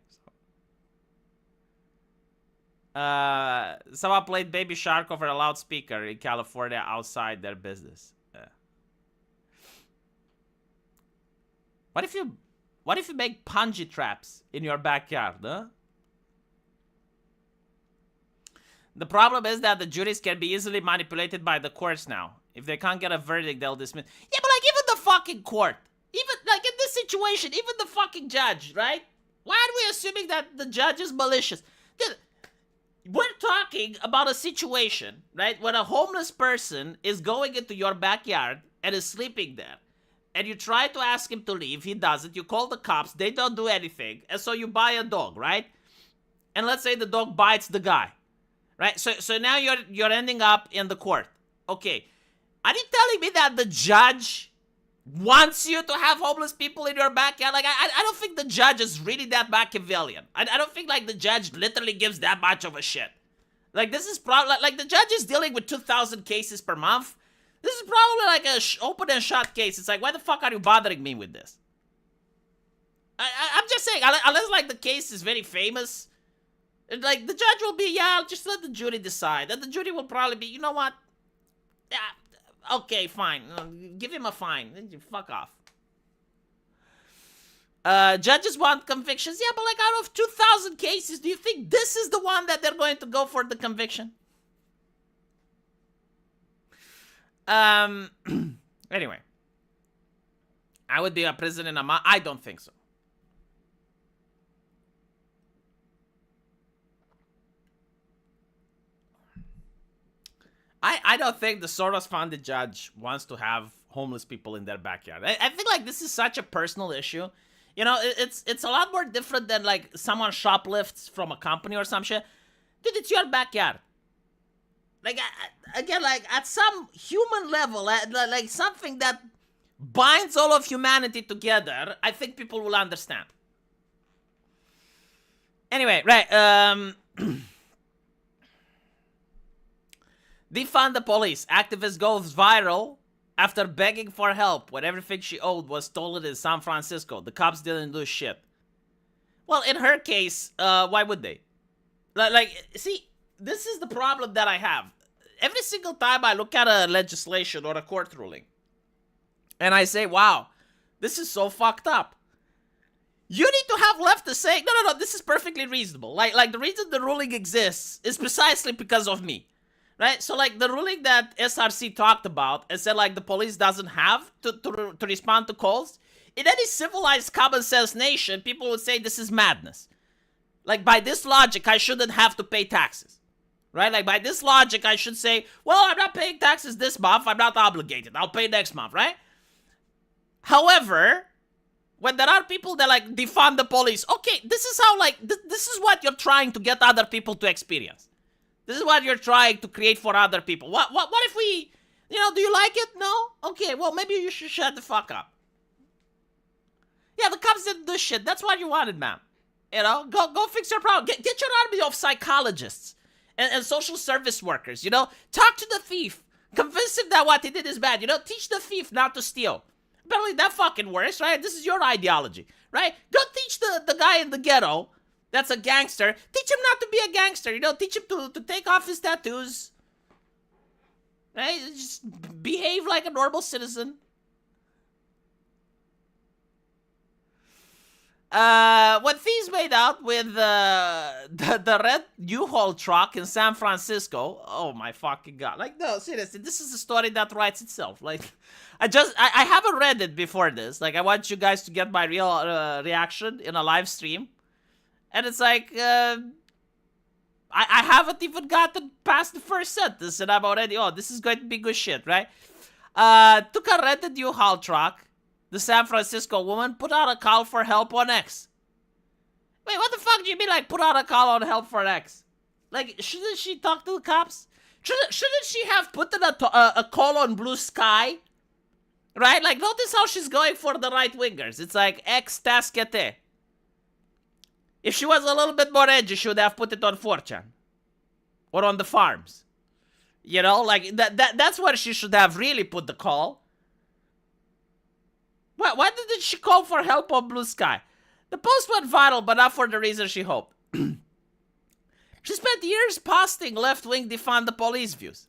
Someone played Baby Shark over a loudspeaker in California outside their business. What if you make punji traps in your backyard, huh? The problem is that the juries can be easily manipulated by the courts now. If they can't get a verdict, they'll dismiss. Yeah, but like even the fucking court, even like in this situation, even the fucking judge, right? Why are we assuming that the judge is malicious? Dude, we're talking about a situation, right, when a homeless person is going into your backyard and is sleeping there. And you try to ask him to leave, he doesn't. You call the cops, they don't do anything. And so you buy a dog, right? And let's say the dog bites the guy, right? So now you're ending up in the court. Okay, are you telling me that the judge wants you to have homeless people in your backyard? Like, I don't think the judge is really that Machiavellian. I don't think, like, the judge literally gives that much of a shit. Like, this is probably, like, the judge is dealing with 2,000 cases per month. This is probably like a open and shut case. It's like, why the fuck are you bothering me with this? I'm just saying, unless, like, the case is very famous, like, the judge will be, yeah, just let the jury decide. And the jury will probably be, you know what? Yeah, okay, fine. Give him a fine. Fuck off. Judges want convictions. Yeah, but, like, out of 2,000 cases, do you think this is the one that they're going to go for the conviction? Anyway, I would be a prison in a month. I don't think so. I don't think the Soros-funded judge wants to have homeless people in their backyard. I think, like, this is such a personal issue. You know, it's a lot more different than, like, someone shoplifts from a company or some shit. Dude, it's your backyard. Like, again, like, at some human level, like, something that binds all of humanity together, I think people will understand. Anyway, right, defund the police. Activist goes viral after begging for help when everything she owed was stolen in San Francisco. The cops didn't do shit. Well, in her case, why would they? Like, see, this is the problem that I have. Every single time I look at a legislation or a court ruling, and I say, wow, this is so fucked up. You need to have left to say, no, this is perfectly reasonable. Like the reason the ruling exists is precisely because of me. Right? So, like, the ruling that SRC talked about and said, like, the police doesn't have to respond to calls, in any civilized common sense nation, people would say this is madness. Like, by this logic, I shouldn't have to pay taxes. Right? Like, by this logic, I should say, well, I'm not paying taxes this month. I'm not obligated. I'll pay next month, right? However, when there are people that, like, defund the police, okay, this is how, like, this is what you're trying to get other people to experience. This is what you're trying to create for other people. What if we, do you like it? No? Okay, well, maybe you should shut the fuck up. Yeah, the cops didn't do shit. That's what you wanted, man. Go fix your problem. Get your army of psychologists and social service workers, Talk to the thief. Convince him that what he did is bad, Teach the thief not to steal. Apparently that fucking works, right? This is your ideology, right? Go teach the guy in the ghetto that's a gangster. Teach him not to be a gangster, Teach him to take off his tattoos. Right? Just behave like a normal citizen. When thieves made out with the red U-Haul truck in San Francisco, oh my fucking god. Like, no, seriously, this is a story that writes itself. Like, I haven't read it before this. Like, I want you guys to get my real reaction in a live stream. And it's like, I haven't even gotten past the first sentence, and I'm already, this is going to be good shit, right? Took a rented U-Haul truck. The San Francisco woman put out a call for help on X. Wait, what the fuck do you mean, like, put out a call on help for X? Like, shouldn't she talk to the cops? Shouldn't she have put in a call on Blue Sky? Right? Like, notice how she's going for the right-wingers. It's like, X tasquete. If she was a little bit more edgy, she would have put it on 4chan. Or on the farms. Like, that's where she should have really put the call. Why didn't she call for help on Blue Sky? The post went viral, but not for the reason she hoped. She spent years posting left-wing defund the police views.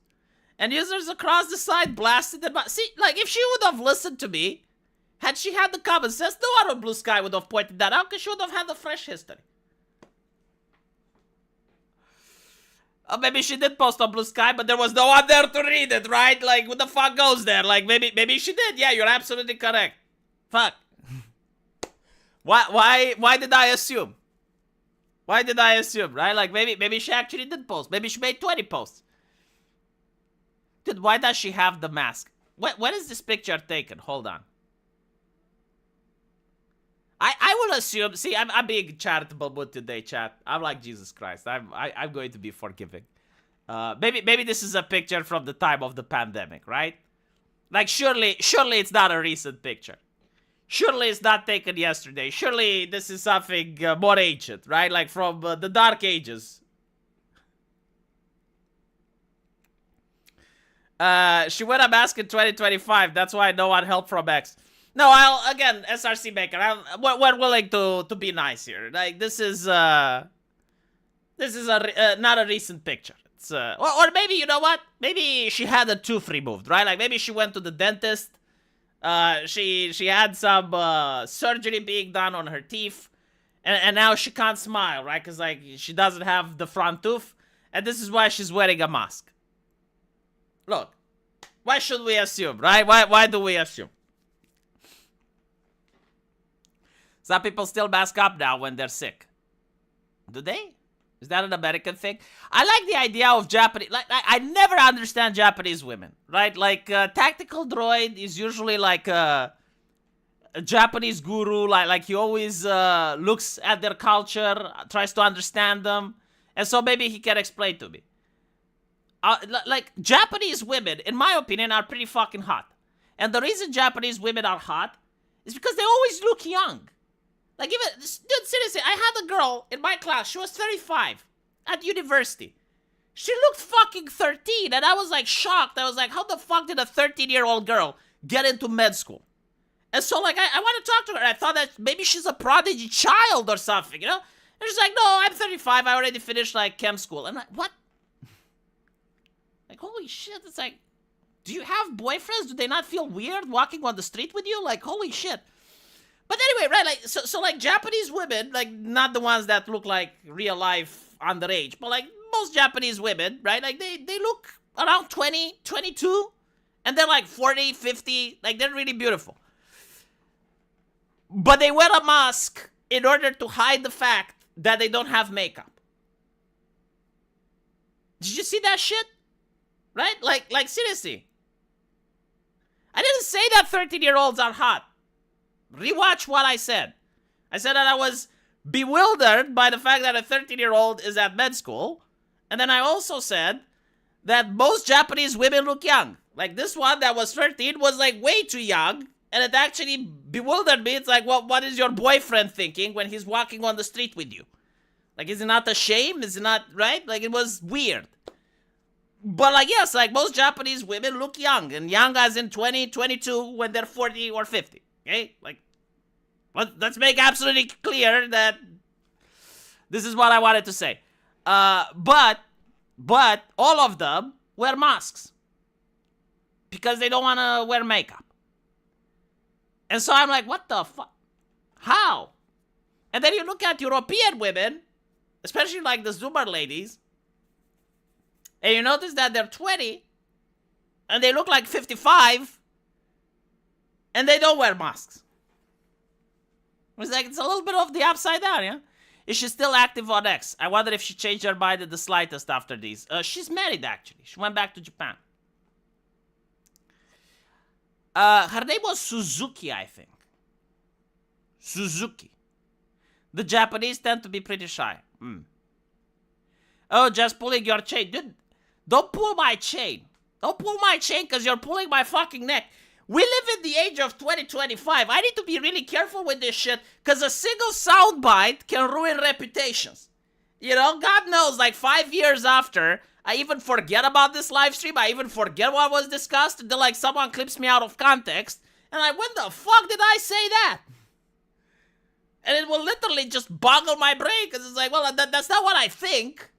And users across the site blasted them. See, like, if she would have listened to me, had she had the common sense, no one on Blue Sky would have pointed that out, because she would have had a fresh history. Oh, maybe she did post on Blue Sky, but there was no one there to read it, right? Like, what the fuck goes there? Like, maybe she did. Yeah, you're absolutely correct. Fuck. Why did I assume? Why did I assume, right? Like, maybe she actually did post. Maybe she made 20 posts. Dude, why does she have the mask? When is this picture taken? Hold on. I will assume, see, I'm being charitable mood today, chat. I'm like Jesus Christ. I'm going to be forgiving. Maybe this is a picture from the time of the pandemic, right? Like, surely it's not a recent picture. Surely it's not taken yesterday. Surely this is something more ancient, right? Like from the Dark Ages. She went a mask in 2025. That's why no one helped from X. No, again, SRC Maker, we're willing to be nice here. Like, this is not a recent picture. It's or maybe, you know what? Maybe she had a tooth removed, right? Like, maybe she went to the dentist. She had some surgery being done on her teeth, and now she can't smile, right? Because, like, she doesn't have the front tooth, and this is why she's wearing a mask. Look, why should we assume, right? Why do we assume? Some people still mask up now when they're sick. Do they? Is that an American thing? I like the idea of Japanese... Like, I never understand Japanese women, right? Like, Tactical Droid is usually like a Japanese guru. Like he always looks at their culture, tries to understand them. And so maybe he can explain to me. Like, Japanese women, in my opinion, are pretty fucking hot. And the reason Japanese women are hot is because they always look young. Like, even, dude, seriously, I had a girl in my class, she was 35, at university. She looked fucking 13, and I was, like, shocked. I was like, how the fuck did a 13-year-old girl get into med school? And so, like, I want to talk to her. I thought that maybe she's a prodigy child or something, you know? And she's like, no, I'm 35, I already finished, like, chem school. I'm like, what? Like, holy shit, it's like, do you have boyfriends? Do they not feel weird walking on the street with you? Like, holy shit. But anyway, right, like, so like, Japanese women, like, not the ones that look like real life underage, but like, most Japanese women, right, like, they look around 20, 22, and they're like 40, 50, like, they're really beautiful. But they wear a mask in order to hide the fact that they don't have makeup. Did you see that shit? Right? Like seriously. I didn't say that 13-year-olds are hot. Rewatch what I said. I said that I was bewildered by the fact that a 13-year-old is at med school. And then I also said that most Japanese women look young. Like, this one that was 13 was like way too young. And it actually bewildered me. It's like, well, what is your boyfriend thinking when he's walking on the street with you? Like, is it not a shame? Is it not, right? Like, it was weird. But, like, yes, like, most Japanese women look young. And young as in 20, 22 when they're 40 or 50. Okay? Like, let's make absolutely clear that this is what I wanted to say. But all of them wear masks. Because they don't want to wear makeup. And so I'm like, what the fuck? How? And then you look at European women, especially like the Zoomer ladies, and you notice that they're 20, and they look like 55, and they don't wear masks. It's like, it's a little bit of the upside down, yeah? Is she still active on X? I wonder if she changed her mind in the slightest after these. She's married, actually. She went back to Japan. Her name was Suzuki, I think. Suzuki. The Japanese tend to be pretty shy. Oh, just pulling your chain. Dude, don't pull my chain. Don't pull my chain because you're pulling my fucking neck. We live in the age of 2025. I need to be really careful with this shit because a single soundbite can ruin reputations. You know, God knows, like 5 years after, I even forget about this live stream. I even forget what was discussed. And then, like, someone clips me out of context. And I'm like, when the fuck did I say that? And it will literally just boggle my brain because it's like, well, that's not what I think.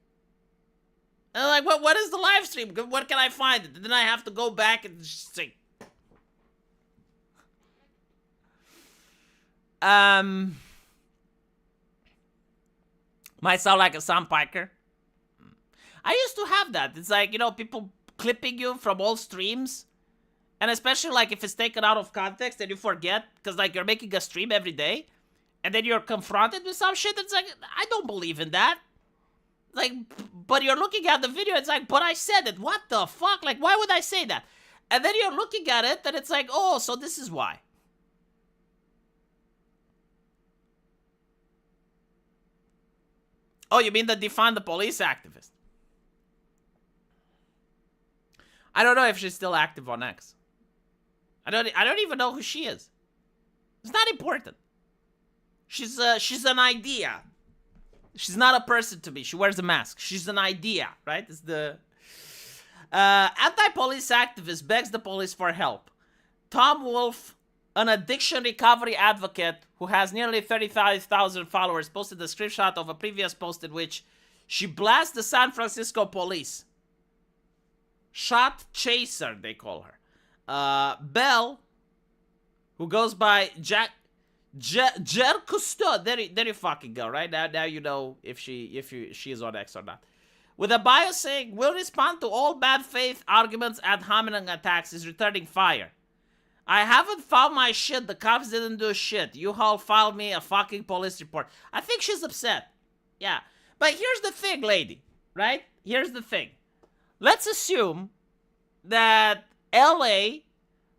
And I'm like, what is the live stream? Where can I find it? And then I have to go back and just say, might sound like a soundpiker. I used to have that. It's like, you know, people clipping you from all streams. And especially, like, if it's taken out of context and you forget. Because, like, you're making a stream every day. And then you're confronted with some shit. It's like, I don't believe in that. Like, but you're looking at the video. It's like, but I said it. What the fuck? Like, why would I say that? And then you're looking at it. And it's like, oh, so this is why. Oh, you mean the defund the police activist? I don't know if she's still active on X. I don't even know who she is. It's not important. She's an idea. She's not a person to me. She wears a mask. She's an idea, right? It's the anti-police activist begs the police for help. Tom Wolfe, an addiction recovery advocate who has nearly 35,000 followers, posted a screenshot of a previous post in which she blasts the San Francisco police. Shot Chaser, they call her. Belle, who goes by Jer Cousteau. There you fucking go, right? Now you know if she is on X or not. With a bio saying, will respond to all bad faith arguments ad hominem attacks, is returning fire. I haven't found my shit. The cops didn't do shit. U-Haul filed me a fucking police report. I think she's upset. Yeah. But here's the thing, lady. Right? Here's the thing. Let's assume that LA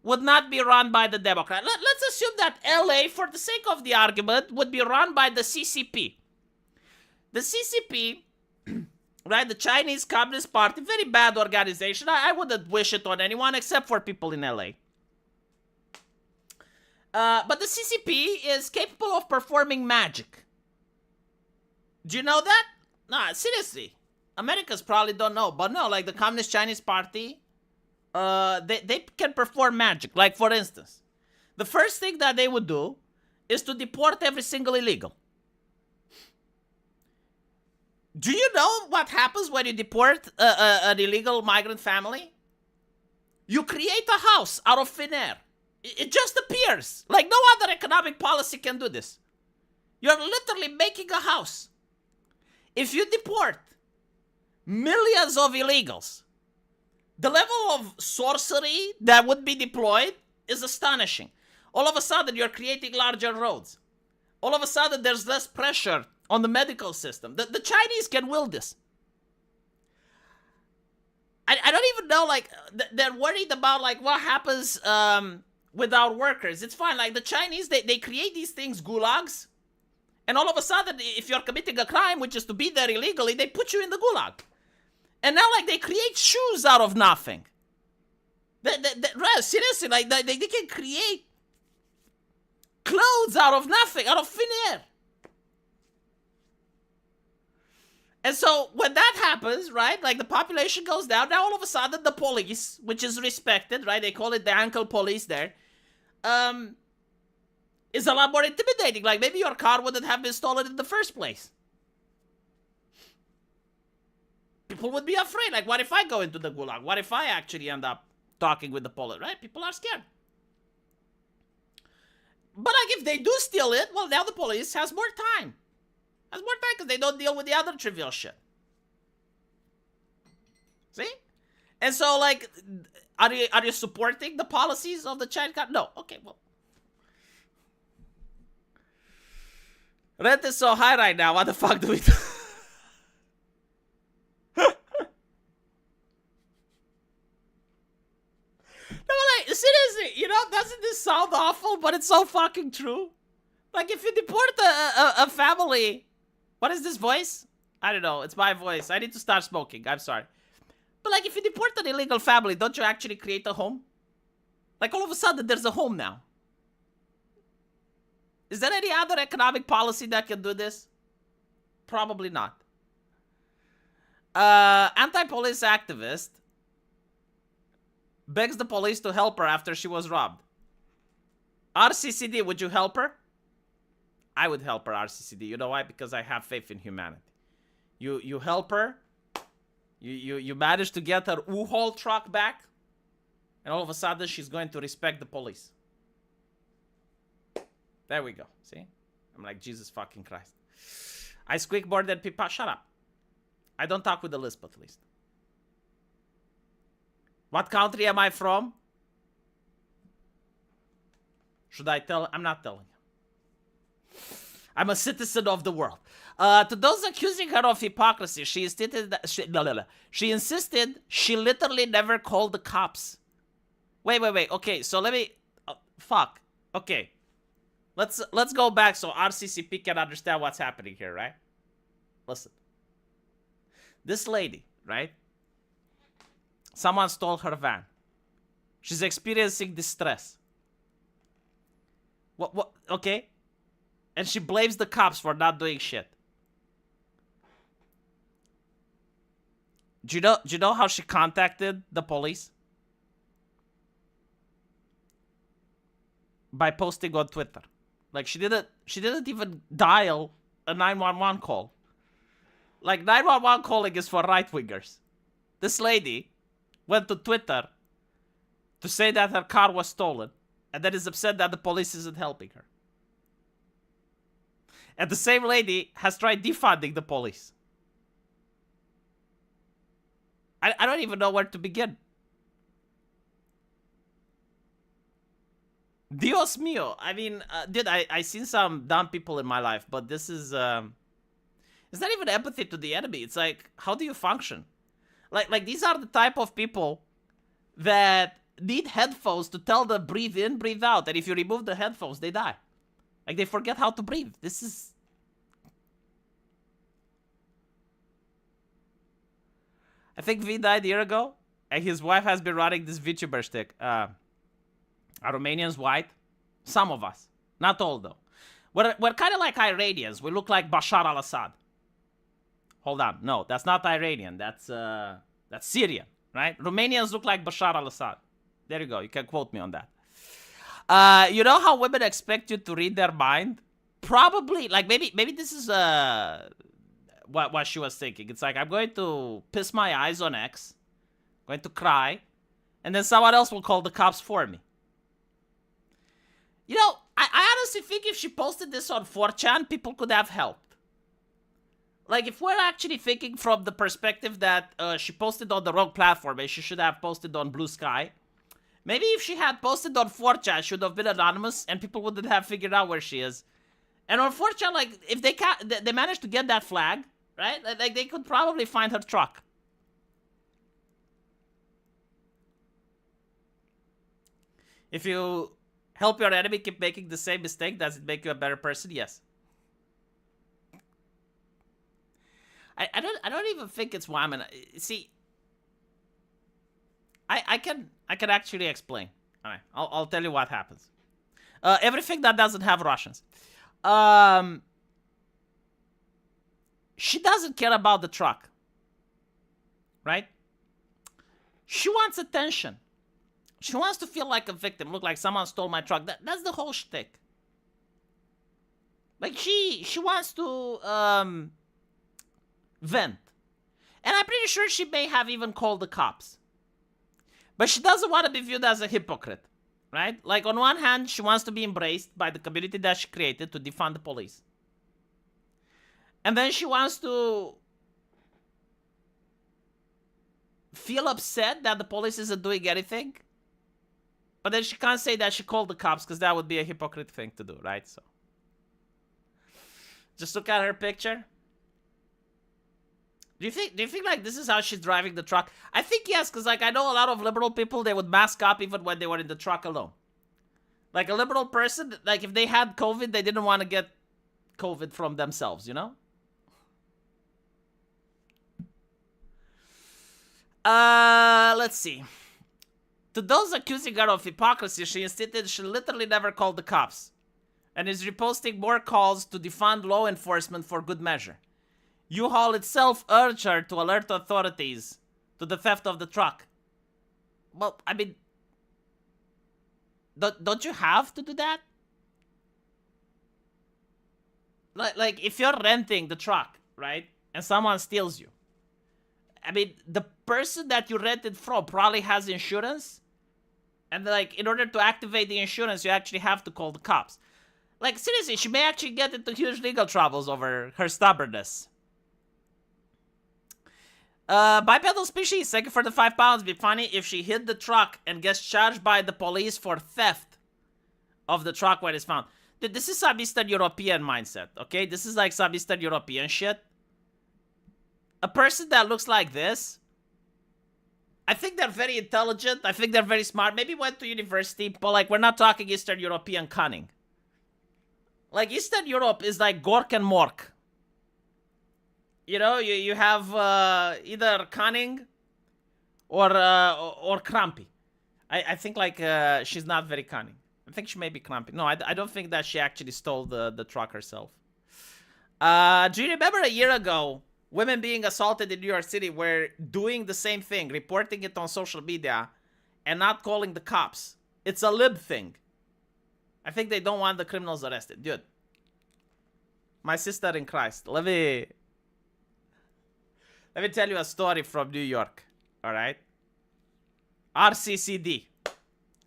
would not be run by the Democrat. Let's assume that LA, for the sake of the argument, would be run by the CCP. The CCP, right, the Chinese Communist Party, very bad organization. I wouldn't wish it on anyone except for people in LA. But the CCP is capable of performing magic. Do you know that? Nah, seriously. Americans probably don't know, but no, like the Communist Chinese Party, they can perform magic. Like, for instance, the first thing that they would do is to deport every single illegal. Do you know what happens when you deport an illegal migrant family? You create a house out of thin air. It just appears. Like no other economic policy can do this. You're literally making a house. If you deport millions of illegals, the level of sorcery that would be deployed is astonishing. All of a sudden, you're creating larger roads. All of a sudden, there's less pressure on the medical system. The Chinese can will this. I don't even know, like, they're worried about, like, what happens without workers. It's fine. Like, the Chinese, they create these things, gulags. And all of a sudden, if you're committing a crime, which is to be there illegally, they put you in the gulag. And now, like, they create shoes out of nothing. Seriously, like, they can create clothes out of nothing, out of thin air. And so, when that happens, right, like, the population goes down, now all of a sudden, the police, which is respected, right, they call it the ankle police there, is a lot more intimidating. Like, maybe your car wouldn't have been stolen in the first place. People would be afraid. Like, what if I go into the gulag? What if I actually end up talking with the police, right? People are scared. But, like, if they do steal it, well, now the police has more time. Has more time because they don't deal with the other trivial shit. See? And so, like, are you supporting the policies of the Chinese? No. Okay, well. Rent is so high right now. What the fuck do we do? No, like, seriously, you know, doesn't this sound awful? But it's so fucking true. Like, if you deport a family... What is this voice? I don't know. It's my voice. I need to start smoking. I'm sorry. But, like, if you deport an illegal family, don't you actually create a home? Like, all of a sudden, there's a home now. Is there any other economic policy that can do this? Probably not. Anti-police activist begs the police to help her after she was robbed. RCCD, would you help her? I would help her, RCCD. You know why? Because I have faith in humanity. You help her. You manage to get her U-Haul truck back. And all of a sudden, she's going to respect the police. There we go. See? I'm like, Jesus fucking Christ. I squeak more than people. Shut up. I don't talk with Elizabeth, at least. What country am I from? Should I tell? I'm not telling you. I'm a citizen of the world. To those accusing her of hypocrisy, she insisted that she insisted she literally never called the cops. Wait. Okay, so let me. Fuck. Okay. Let's go back so RCCP can understand what's happening here, right? Listen. This lady, right? Someone stole her van. She's experiencing distress. What? Okay. And she blames the cops for not doing shit. Do you know how she contacted the police? By posting on Twitter. Like, she didn't even dial a 911 call. Like, 911 calling is for right-wingers. This lady went to Twitter to say that her car was stolen, and then is upset that the police isn't helping her. And the same lady has tried defunding the police. I don't even know where to begin. Dios mío. I mean, dude, I seen some dumb people in my life, but this is, it's not even empathy to the enemy. It's like, how do you function? Like these are the type of people that need headphones to tell them breathe in, breathe out. And if you remove the headphones, they die. Like, they forget how to breathe. This is... I think V died a year ago, and his wife has been running this VTuber stick. Are Romanians white? Some of us. Not all, though. We're kind of like Iranians. We look like Bashar al-Assad. Hold on. No, that's not Iranian. That's Syrian, right? Romanians look like Bashar al-Assad. There you go. You can quote me on that. You know how women expect you to read their mind? Probably, like, maybe this is what she was thinking. It's like, I'm going to piss my eyes on X, going to cry, and then someone else will call the cops for me. You know, I honestly think if she posted this on 4chan, people could have helped. Like, if we're actually thinking from the perspective that she posted on the wrong platform and she should have posted on Blue Sky, maybe if she had posted on 4chan, she would have been anonymous and people wouldn't have figured out where she is. And on 4chan, like, if they managed to get that flag, right? Like, they could probably find her truck. If you help your enemy keep making the same mistake, does it make you a better person? Yes. I don't even think it's women. See, I can actually explain. All right, I'll tell you what happens. Everything that doesn't have Russians. She doesn't care about the truck, right? She wants attention. She wants to feel like a victim. Look, like someone stole my truck. That's the whole shtick. Like she wants to vent. And I'm pretty sure she may have even called the cops. But she doesn't want to be viewed as a hypocrite, right? Like, on one hand, she wants to be embraced by the community that she created to defund the police. And then she wants to feel upset that the police isn't doing anything. But then she can't say that she called the cops because that would be a hypocrite thing to do, right? So, just look at her picture. Do you think like this is how she's driving the truck? I think yes, because like I know a lot of liberal people, they would mask up even when they were in the truck alone. Like a liberal person, like if they had COVID, they didn't want to get COVID from themselves, you know? Let's see. To those accusing her of hypocrisy, she insisted she literally never called the cops and is reposting more calls to defund law enforcement for good measure. U-Haul itself urged her to alert authorities to the theft of the truck. Well, I mean, don't you have to do that? Like if you're renting the truck, right, and someone steals you, I mean, the person that you rented from probably has insurance, and like in order to activate the insurance, you actually have to call the cops. Like seriously, she may actually get into huge legal troubles over her stubbornness. Bipedal species, thank you for the £5. Be funny if she hid the truck and gets charged by the police for theft of the truck when it's found. Dude, this is some Eastern European mindset, okay? This is like some Eastern European shit. A person that looks like this, I think they're very intelligent. I think they're very smart. Maybe went to university, but like we're not talking Eastern European cunning. Like Eastern Europe is like Gork and Mork. You know, you have either cunning or crampy. I think like she's not very cunning. I think she may be crampy. No, I don't think that she actually stole the truck herself. Do you remember a year ago, women being assaulted in New York City were doing the same thing, reporting it on social media and not calling the cops? It's a lib thing. I think they don't want the criminals arrested. Dude, my sister in Christ, let me tell you a story from New York, all right? RCCD.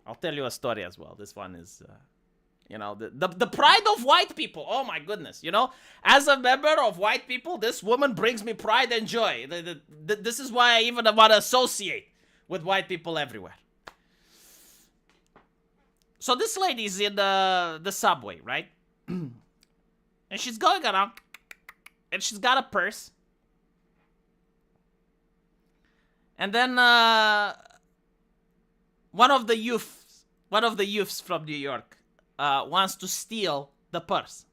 I'll tell you a story as well. This one is, you know, the pride of white people. Oh, my goodness. You know, as a member of white people, this woman brings me pride and joy. This is why I even want to associate with white people everywhere. So this lady's in the subway, right? And she's going around, and she's got a purse. And then one of the youths from New York wants to steal the purse.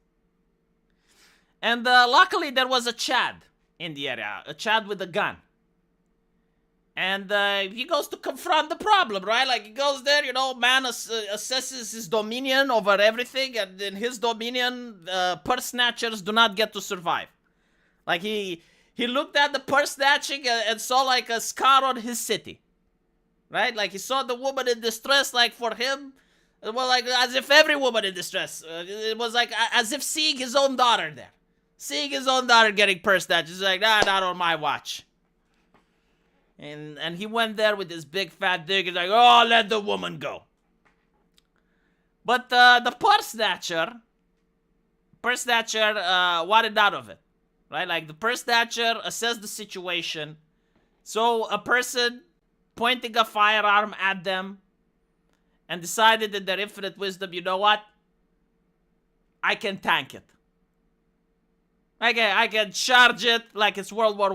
And luckily there was a Chad in the area, a Chad with a gun. And he goes to confront the problem, right? Like he goes there, you know, man assesses his dominion over everything, and in his dominion, purse snatchers do not get to survive. Like he looked at the purse snatching and saw like a scar on his city, right? Like he saw the woman in distress. Like for him, it was like as if every woman in distress. It was like as if seeing his own daughter there, seeing his own daughter getting purse snatched. He's like, nah, not on my watch. And he went there with his big fat dick. He's like, oh, let the woman go. But the purse snatcher wanted out of it, right? Like the purse snatcher assessed the situation. So a person pointing a firearm at them and decided in their infinite wisdom, you know what? I can tank it. I can charge it like it's World War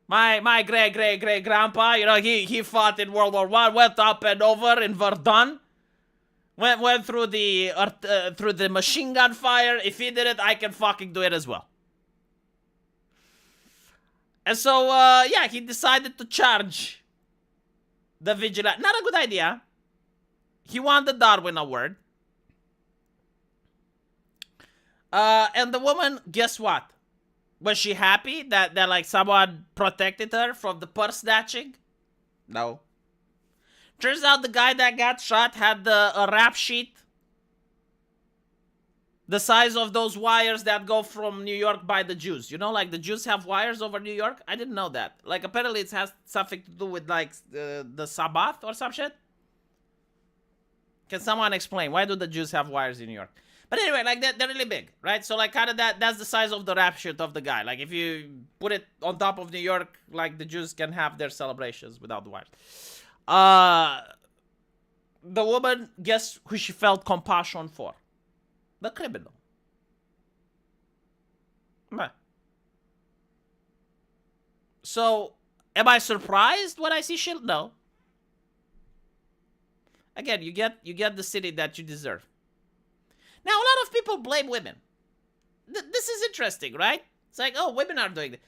I. My great grandpa, you know, he fought in World War I, went up and over in Verdun, went through the machine gun fire. If he did it, I can fucking do it as well. And so, yeah, he decided to charge the vigilante. Not a good idea. He won the Darwin Award. And the woman, guess what? Was she happy that like someone protected her from the purse snatching? No. Turns out the guy that got shot had a rap sheet the size of those wires that go from New York by the Jews. You know, like the Jews have wires over New York? I didn't know that. Like apparently it has something to do with like the Sabbath or some shit. Can someone explain? Why do the Jews have wires in New York? But anyway, like they're really big, right? So like kind of that's the size of the rap sheet of the guy. Like if you put it on top of New York, like the Jews can have their celebrations without the wires. The woman, guess who she felt compassion for? The criminal. So, am I surprised when I see shit? No. Again, you get the city that you deserve. Now, a lot of people blame women. This is interesting, right? It's like, oh, women are doing it.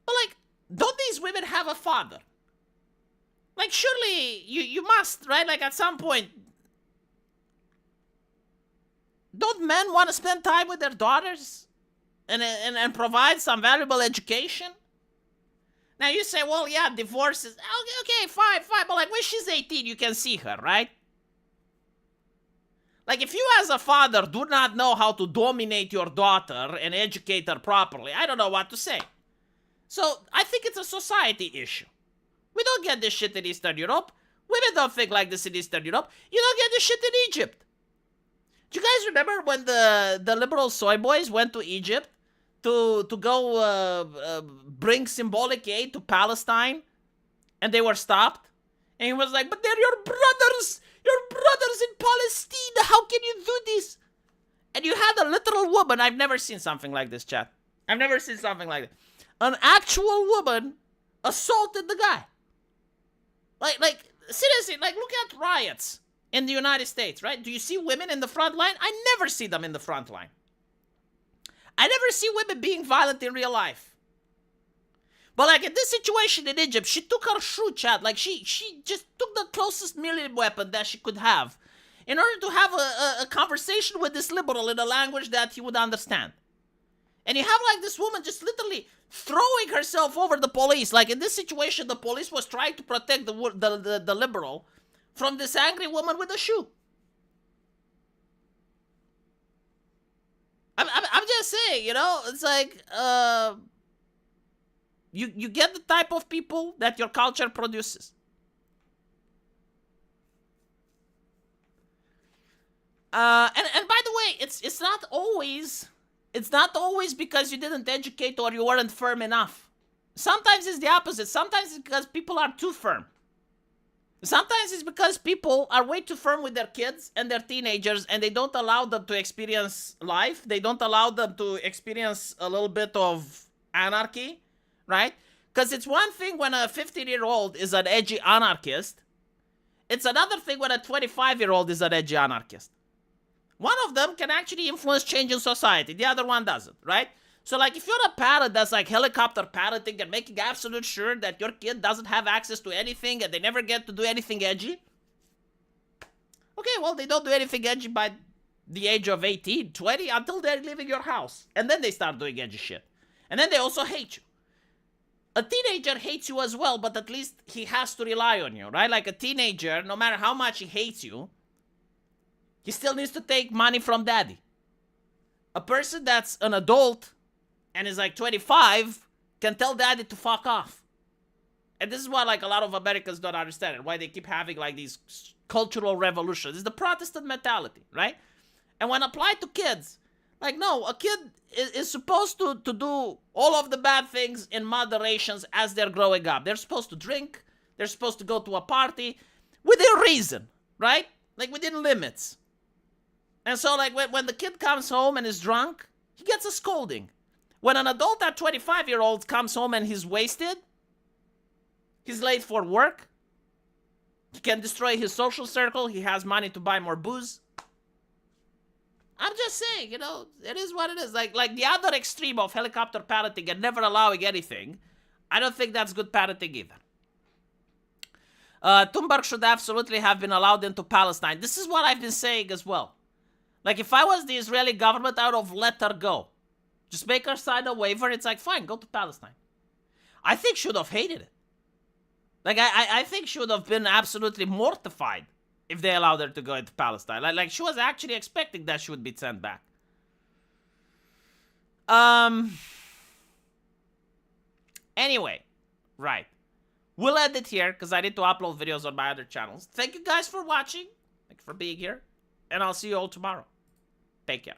But like, don't these women have a father? Like, surely you must, right? Like, at some point, don't men want to spend time with their daughters and provide some valuable education? Now, you say, well, yeah, divorce is... Okay, fine. But, like, when she's 18, you can see her, right? Like, if you as a father do not know how to dominate your daughter and educate her properly, I don't know what to say. So, I think it's a society issue. We don't get this shit in Eastern Europe. Women don't think like this in Eastern Europe. You don't get this shit in Egypt. Do you guys remember when the liberal soy boys went to Egypt to go bring symbolic aid to Palestine? And they were stopped? And he was like, but they're your brothers! Your brothers in Palestine! How can you do this? And you had a literal woman. I've never seen something like this, chat. I've never seen something like this. An actual woman assaulted the guy. Like, seriously, like, look at riots in the United States, right? Do you see women in the front line? I never see them in the front line. I never see women being violent in real life. But, like, in this situation in Egypt, she took her shoe, chat. Like, she just took the closest melee weapon that she could have in order to have a conversation with this liberal in a language that he would understand. And you have, like, this woman just literally throwing herself over the police. Like, in this situation, the police was trying to protect the liberal from this angry woman with a shoe. I'm just saying, you know, it's like, you get the type of people that your culture produces. And by the way, it's not always because you didn't educate or you weren't firm enough. Sometimes it's the opposite. Sometimes it's because people are too firm. Sometimes it's because people are way too firm with their kids and their teenagers and they don't allow them to experience life. They don't allow them to experience a little bit of anarchy, right? Because it's one thing when a 15-year-old is an edgy anarchist. It's another thing when a 25-year-old is an edgy anarchist. One of them can actually influence change in society. The other one doesn't, right? So, like, if you're a parent that's, like, helicopter parenting and making absolute sure that your kid doesn't have access to anything and they never get to do anything edgy, okay, well, they don't do anything edgy by the age of 18, 20, until they're leaving your house. And then they start doing edgy shit. And then they also hate you. A teenager hates you as well, but at least he has to rely on you, right? Like, a teenager, no matter how much he hates you, he still needs to take money from daddy. A person that's an adult and is like 25 can tell daddy to fuck off. And this is why like a lot of Americans don't understand it, why they keep having like these cultural revolutions. It's the Protestant mentality, right? And when applied to kids, like, no, a kid is supposed to do all of the bad things in moderations as they're growing up. They're supposed to drink. They're supposed to go to a party within reason, right? Like, within limits. And so, like, when the kid comes home and is drunk, he gets a scolding. When an adult at 25-year-old comes home and he's wasted, he's late for work, he can destroy his social circle, he has money to buy more booze. I'm just saying, you know, it is what it is. Like the other extreme of helicopter parenting and never allowing anything, I don't think that's good parenting either. Thunberg should absolutely have been allowed into Palestine. This is what I've been saying as well. Like, if I was the Israeli government, I would have let her go. Just make her sign a waiver. It's like, fine, go to Palestine. I think she would have hated it. Like, I think she would have been absolutely mortified if they allowed her to go into Palestine. Like she was actually expecting that she would be sent back. Anyway, right. We'll end it here because I need to upload videos on my other channels. Thank you guys for watching. Thank you for being here. And I'll see you all tomorrow. Take care.